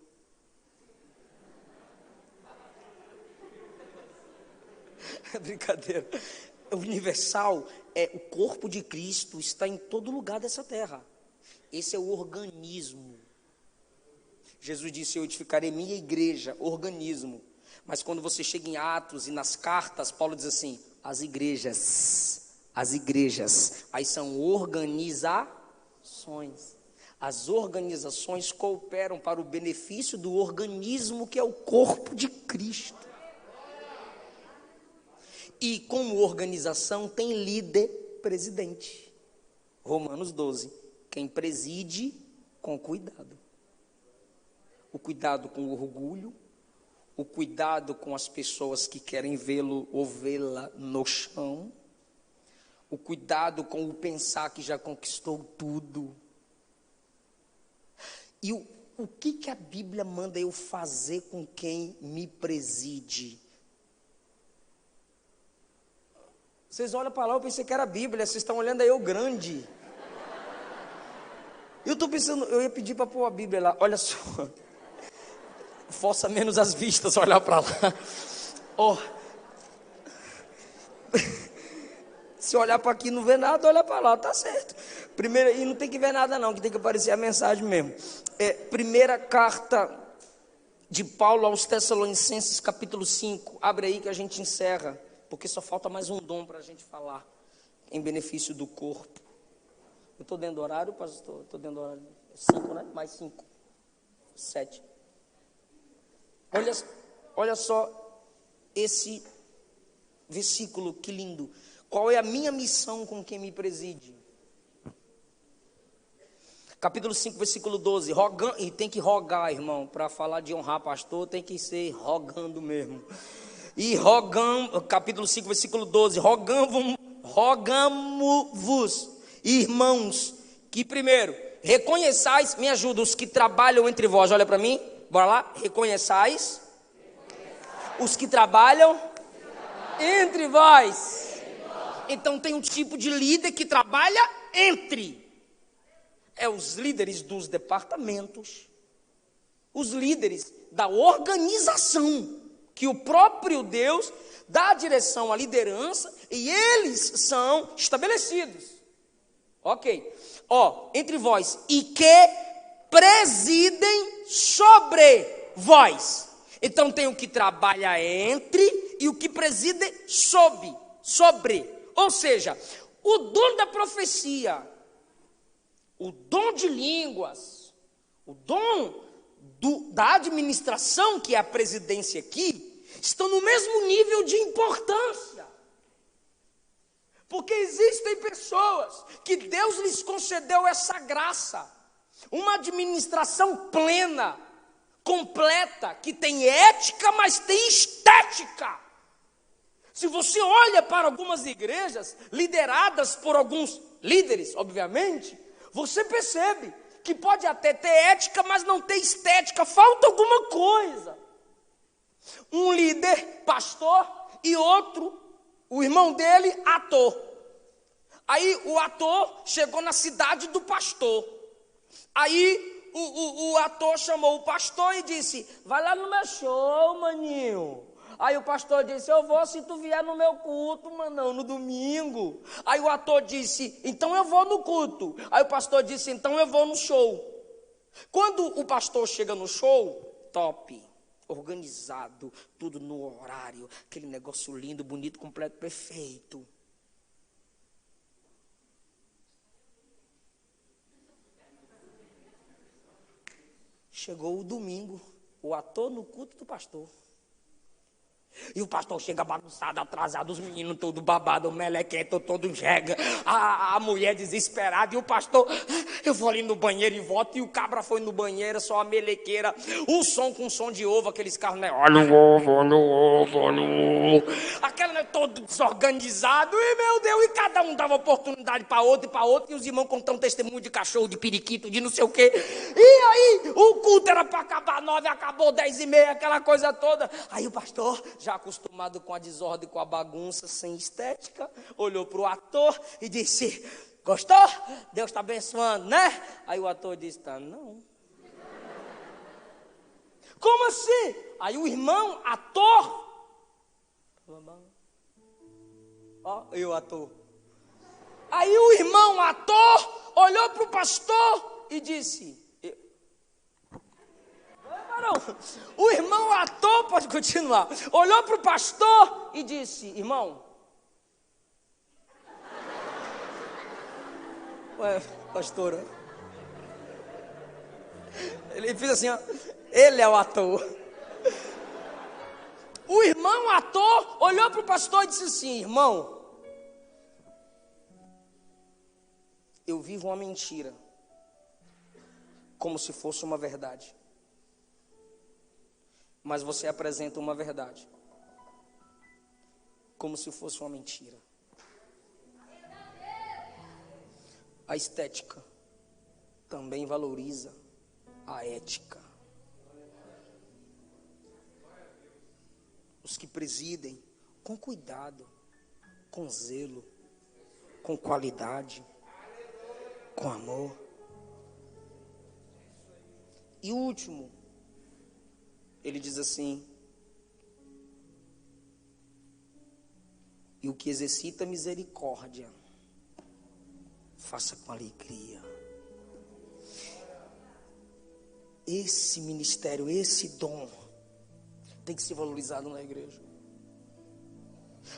É brincadeira. O universal é o corpo de Cristo, está em todo lugar dessa terra. Esse é o organismo. Jesus disse, eu edificarei minha igreja, organismo. Mas quando você chega em Atos e nas cartas, Paulo diz assim, as igrejas, aí são organizações. As organizações cooperam para o benefício do organismo que é o corpo de Cristo. E como organização tem líder presidente. Romanos 12, quem preside com cuidado. O cuidado com o orgulho, o cuidado com as pessoas que querem vê-lo ou vê-la no chão, o cuidado com o pensar que já conquistou tudo. E o que a Bíblia manda eu fazer com quem me preside? Vocês olham para lá, eu pensei que era a Bíblia, vocês estão olhando aí eu grande. Eu estou pensando, eu ia pedir para pôr a Bíblia lá, olha só. Força menos as vistas, olhar para lá. Oh. Se olhar para aqui e não ver nada, olha para lá, tá certo. Primeiro, e não tem que ver nada não, que tem que aparecer a mensagem mesmo. Primeira carta de Paulo aos Tessalonicenses, capítulo 5. Abre aí que a gente encerra, porque só falta mais um dom para a gente falar, em benefício do corpo. Eu estou dentro do horário, pastor? Estou dentro do horário. 5, né? Mais 5. 7. Olha só esse versículo, que lindo. Qual é a minha missão com quem me preside? Capítulo 5, versículo 12. E tem que rogar, irmão. Para falar de honrar pastor, tem que ser rogando mesmo. E capítulo 5, versículo 12, rogamo-vos, irmãos, que primeiro, reconheçais, me ajuda, os que trabalham entre vós, olha para mim, bora lá, reconheçais os que trabalham entre vós. Então tem um tipo de líder que trabalha entre, os líderes dos departamentos, os líderes da organização, que o próprio Deus dá direção à liderança e eles são estabelecidos. Ok. Entre vós, e que presidem sobre vós. Então tem o que trabalha entre e o que preside sobre. Ou seja, o dom da profecia, o dom de línguas, o dom da administração, que é a presidência aqui, estão no mesmo nível de importância. Porque existem pessoas que Deus lhes concedeu essa graça, uma administração plena, completa, que tem ética, mas tem estética. Se você olha para algumas igrejas, lideradas por alguns líderes, obviamente, você percebe que pode até ter ética, mas não ter estética, falta alguma coisa. Um líder, pastor, e outro, o irmão dele, ator. Aí o ator chegou na cidade do pastor. Aí o ator chamou o pastor e disse: vai lá no meu show, maninho. Aí o pastor disse: eu vou se tu vier no meu culto, manão, no domingo. Aí o ator disse: então eu vou no culto. Aí o pastor disse: então eu vou no show. Quando o pastor chega no show, top, organizado, tudo no horário, aquele negócio lindo, bonito, completo, perfeito. Chegou o domingo, o ator no culto do pastor. E o pastor chega bagunçado, atrasado, os meninos todos babados, o melequento todo jega, a mulher desesperada, e o pastor, eu vou ali no banheiro e volto, e o cabra foi no banheiro, só a melequeira, o som com som de ovo, aqueles carros, né? Olha o ovo, olha o ovo, olha o ovo, aquele, né, todo desorganizado, e meu Deus, e cada um dava oportunidade para outro, e os irmãos contando testemunho de cachorro, de periquito, de não sei o quê, e aí, o culto era para acabar 9, acabou 10h30, aquela coisa toda, aí o pastor, já acostumado com a desordem, com a bagunça, sem estética, olhou para o ator e disse: gostou? Deus está abençoando, né? Aí o ator disse: tá, não. Como assim? Aí o irmão, ator, e o ator. Aí o irmão, ator, olhou para o pastor e disse: o irmão ator, pode continuar, olhou para o pastor e disse: irmão, pastora, ele fez assim, ó, ele é o ator. O irmão ator olhou para o pastor e disse assim: irmão, eu vivo uma mentira como se fosse uma verdade. Mas você apresenta uma verdade como se fosse uma mentira. A estética também valoriza a ética. Os que presidem com cuidado, com zelo, com qualidade, com amor. E o último, ele diz assim: e o que exercita misericórdia, faça com alegria. Esse ministério, esse dom, tem que ser valorizado na igreja.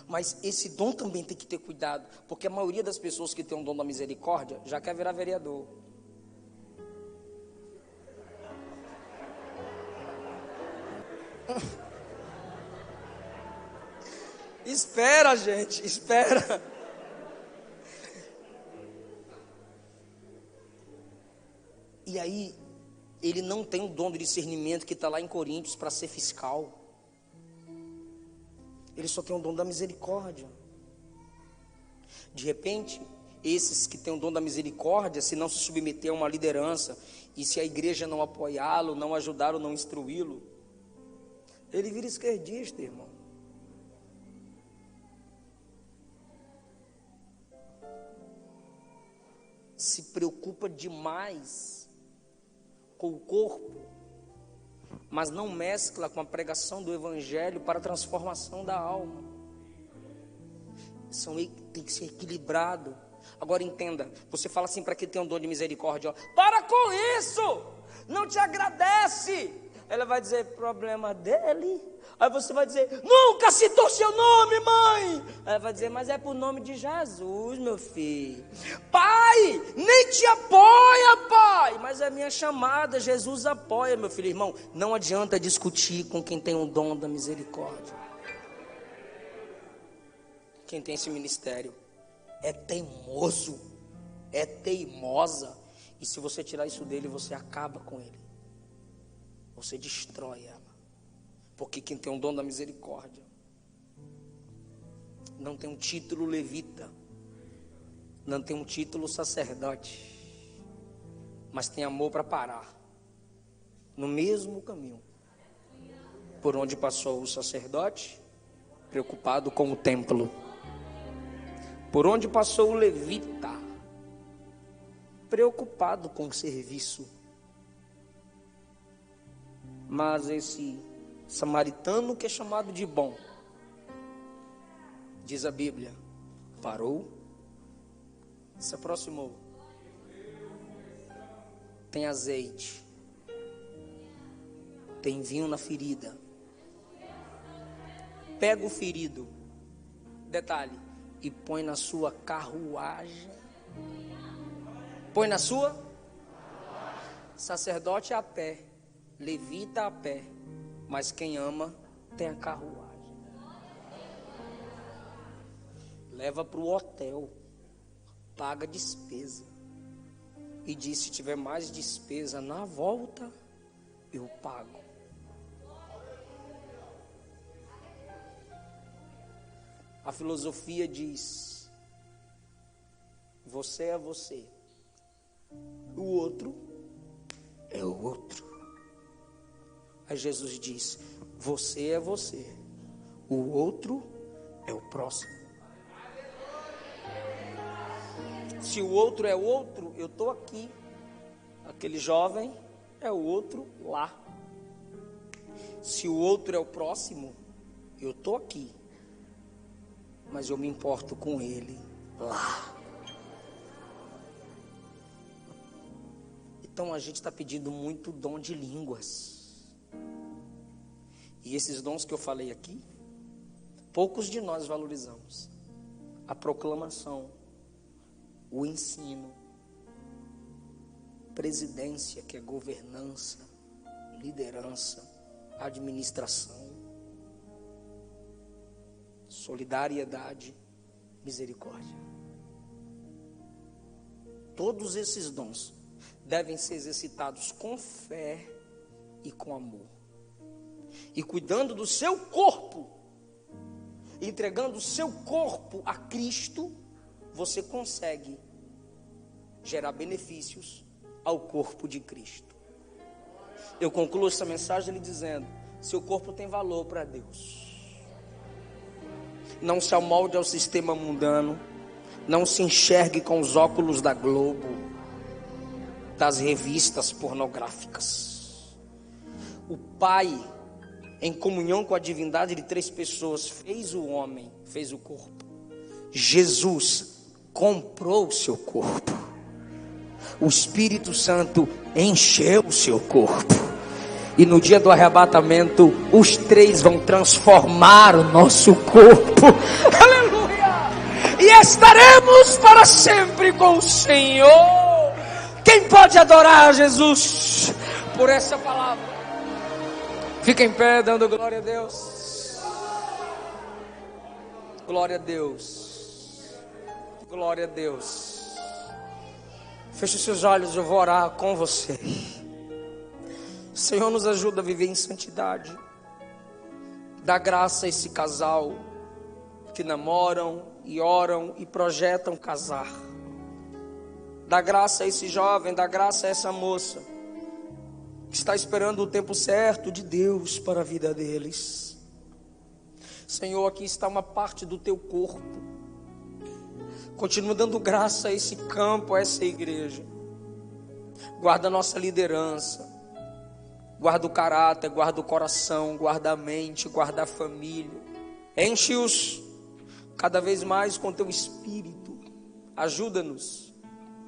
Mas esse dom também tem que ter cuidado, porque a maioria das pessoas que tem um dom da misericórdia já quer virar vereador. Espera, gente, espera. E aí, ele não tem o dom do discernimento que está lá em Coríntios para ser fiscal. Ele só tem o dom da misericórdia. De repente, esses que têm o dom da misericórdia, se não se submeter a uma liderança, e se a igreja não apoiá-lo, não ajudá-lo, não instruí-lo, ele vira esquerdista, irmão. Se preocupa demais com o corpo, mas não mescla com a pregação do evangelho para a transformação da alma. Tem que ser equilibrado. Agora entenda, você fala assim para quem tem um dom de misericórdia, ó, para com isso, não te agradece. Ela vai dizer, problema dele. Aí você vai dizer, nunca citou seu nome, mãe. Ela vai dizer, mas é por nome de Jesus, meu filho. Pai, nem te apoia, pai. Mas é minha chamada, Jesus apoia, meu filho. Irmão, não adianta discutir com quem tem um dom da misericórdia. Quem tem esse ministério é teimoso, é teimosa. E se você tirar isso dele, você acaba com ele. Você destrói ela. Porque quem tem um dom da misericórdia não tem um título levita, não tem um título sacerdote, mas tem amor para parar no mesmo caminho por onde passou o sacerdote, preocupado com o templo, por onde passou o levita, preocupado com o serviço. Mas esse samaritano, que é chamado de bom, diz a Bíblia, parou, se aproximou, tem azeite, tem vinho na ferida, pega o ferido, detalhe, e põe na sua carruagem. Põe na sua? Sacerdote a pé, levita a pé, mas quem ama tem a carruagem. Leva para o hotel, paga despesa e diz, se tiver mais despesa na volta, eu pago. A filosofia diz, você é você, o outro é o outro. Aí Jesus diz, você é você, o outro é o próximo. Se o outro é o outro, eu estou aqui. Aquele jovem é o outro lá. Se o outro é o próximo, eu estou aqui, mas eu me importo com ele lá. Então a gente está pedindo muito dom de línguas. E esses dons que eu falei aqui, poucos de nós valorizamos. A proclamação, o ensino, presidência, que é governança, liderança, administração, solidariedade, misericórdia. Todos esses dons devem ser exercitados com fé e com amor. E cuidando do seu corpo, entregando o seu corpo a Cristo, você consegue gerar benefícios ao corpo de Cristo. Eu concluo essa mensagem lhe dizendo, seu corpo tem valor para Deus. Não se amolde ao sistema mundano, não se enxergue com os óculos da Globo, das revistas pornográficas. O Pai, em comunhão com a divindade de 3 pessoas, fez o homem, fez o corpo. Jesus comprou o seu corpo. O Espírito Santo encheu o seu corpo. E no dia do arrebatamento, os 3 vão transformar o nosso corpo. Aleluia! E estaremos para sempre com o Senhor. Quem pode adorar Jesus por essa palavra? Fica em pé, dando glória a Deus. Glória a Deus. Glória a Deus. Feche seus olhos, eu vou orar com você. Senhor, nos ajuda a viver em santidade. Dá graça a esse casal que namoram e oram e projetam casar. Dá graça a esse jovem, dá graça a essa moça que está esperando o tempo certo de Deus para a vida deles. Senhor, aqui está uma parte do teu corpo. Continua dando graça a esse campo, a essa igreja. Guarda a nossa liderança. Guarda o caráter, guarda o coração, guarda a mente, guarda a família. Enche-os cada vez mais com teu espírito. Ajuda-nos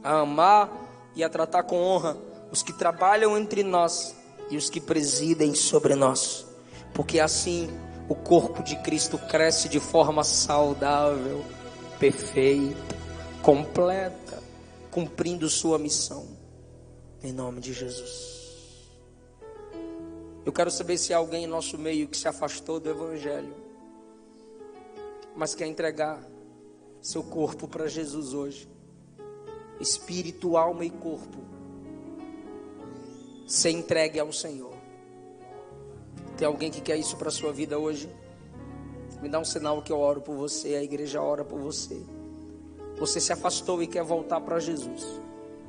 a amar e a tratar com honra os que trabalham entre nós e os que presidem sobre nós. Porque assim o corpo de Cristo cresce de forma saudável, perfeita, completa, cumprindo sua missão. Em nome de Jesus. Eu quero saber se há alguém em nosso meio que se afastou do Evangelho, mas quer entregar seu corpo para Jesus hoje. Espírito, alma e corpo. Ser entregue ao Senhor. Tem alguém que quer isso para a sua vida hoje? Me dá um sinal que eu oro por você, a igreja ora por você. Você se afastou e quer voltar para Jesus.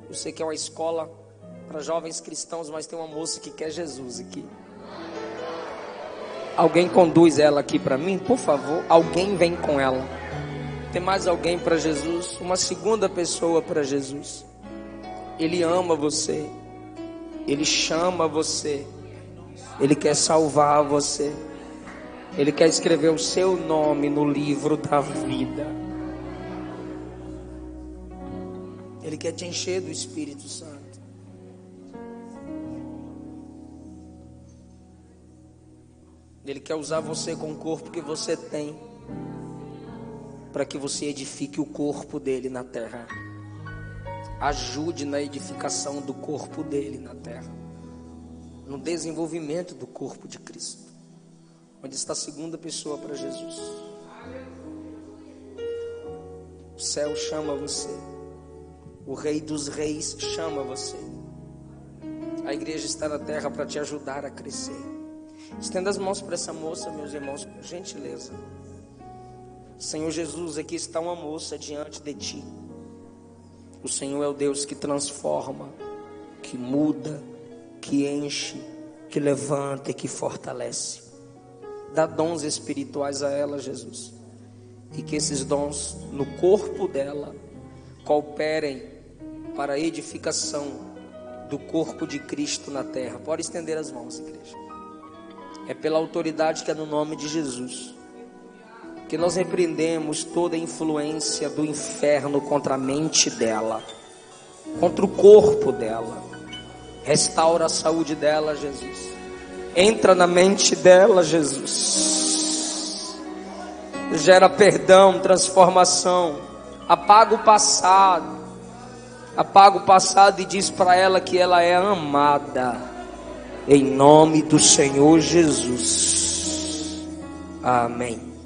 Eu sei que é uma escola para jovens cristãos, mas tem uma moça que quer Jesus aqui. Alguém conduz ela aqui para mim, por favor. Alguém vem com ela. Tem mais alguém para Jesus? Uma segunda pessoa para Jesus. Ele ama você. Ele chama você. Ele quer salvar você. Ele quer escrever o seu nome no livro da vida. Ele quer te encher do Espírito Santo. Ele quer usar você com o corpo que você tem, para que você edifique o corpo dele na terra. Ajude na edificação do corpo dele na terra, no desenvolvimento do corpo de Cristo. Onde está a segunda pessoa para Jesus? O céu chama você. O Rei dos Reis chama você. A igreja está na terra para te ajudar a crescer. Estenda as mãos para essa moça, meus irmãos, por gentileza. Senhor Jesus, aqui está uma moça diante de ti. O Senhor é o Deus que transforma, que muda, que enche, que levanta e que fortalece. Dá dons espirituais a ela, Jesus. E que esses dons no corpo dela cooperem para a edificação do corpo de Cristo na terra. Pode estender as mãos, igreja. É pela autoridade que é no nome de Jesus que nós repreendemos toda a influência do inferno contra a mente dela, contra o corpo dela. Restaura a saúde dela, Jesus. Entra na mente dela, Jesus. Gera perdão, transformação. Apaga o passado. Apaga o passado e diz para ela que ela é amada. Em nome do Senhor Jesus. Amém.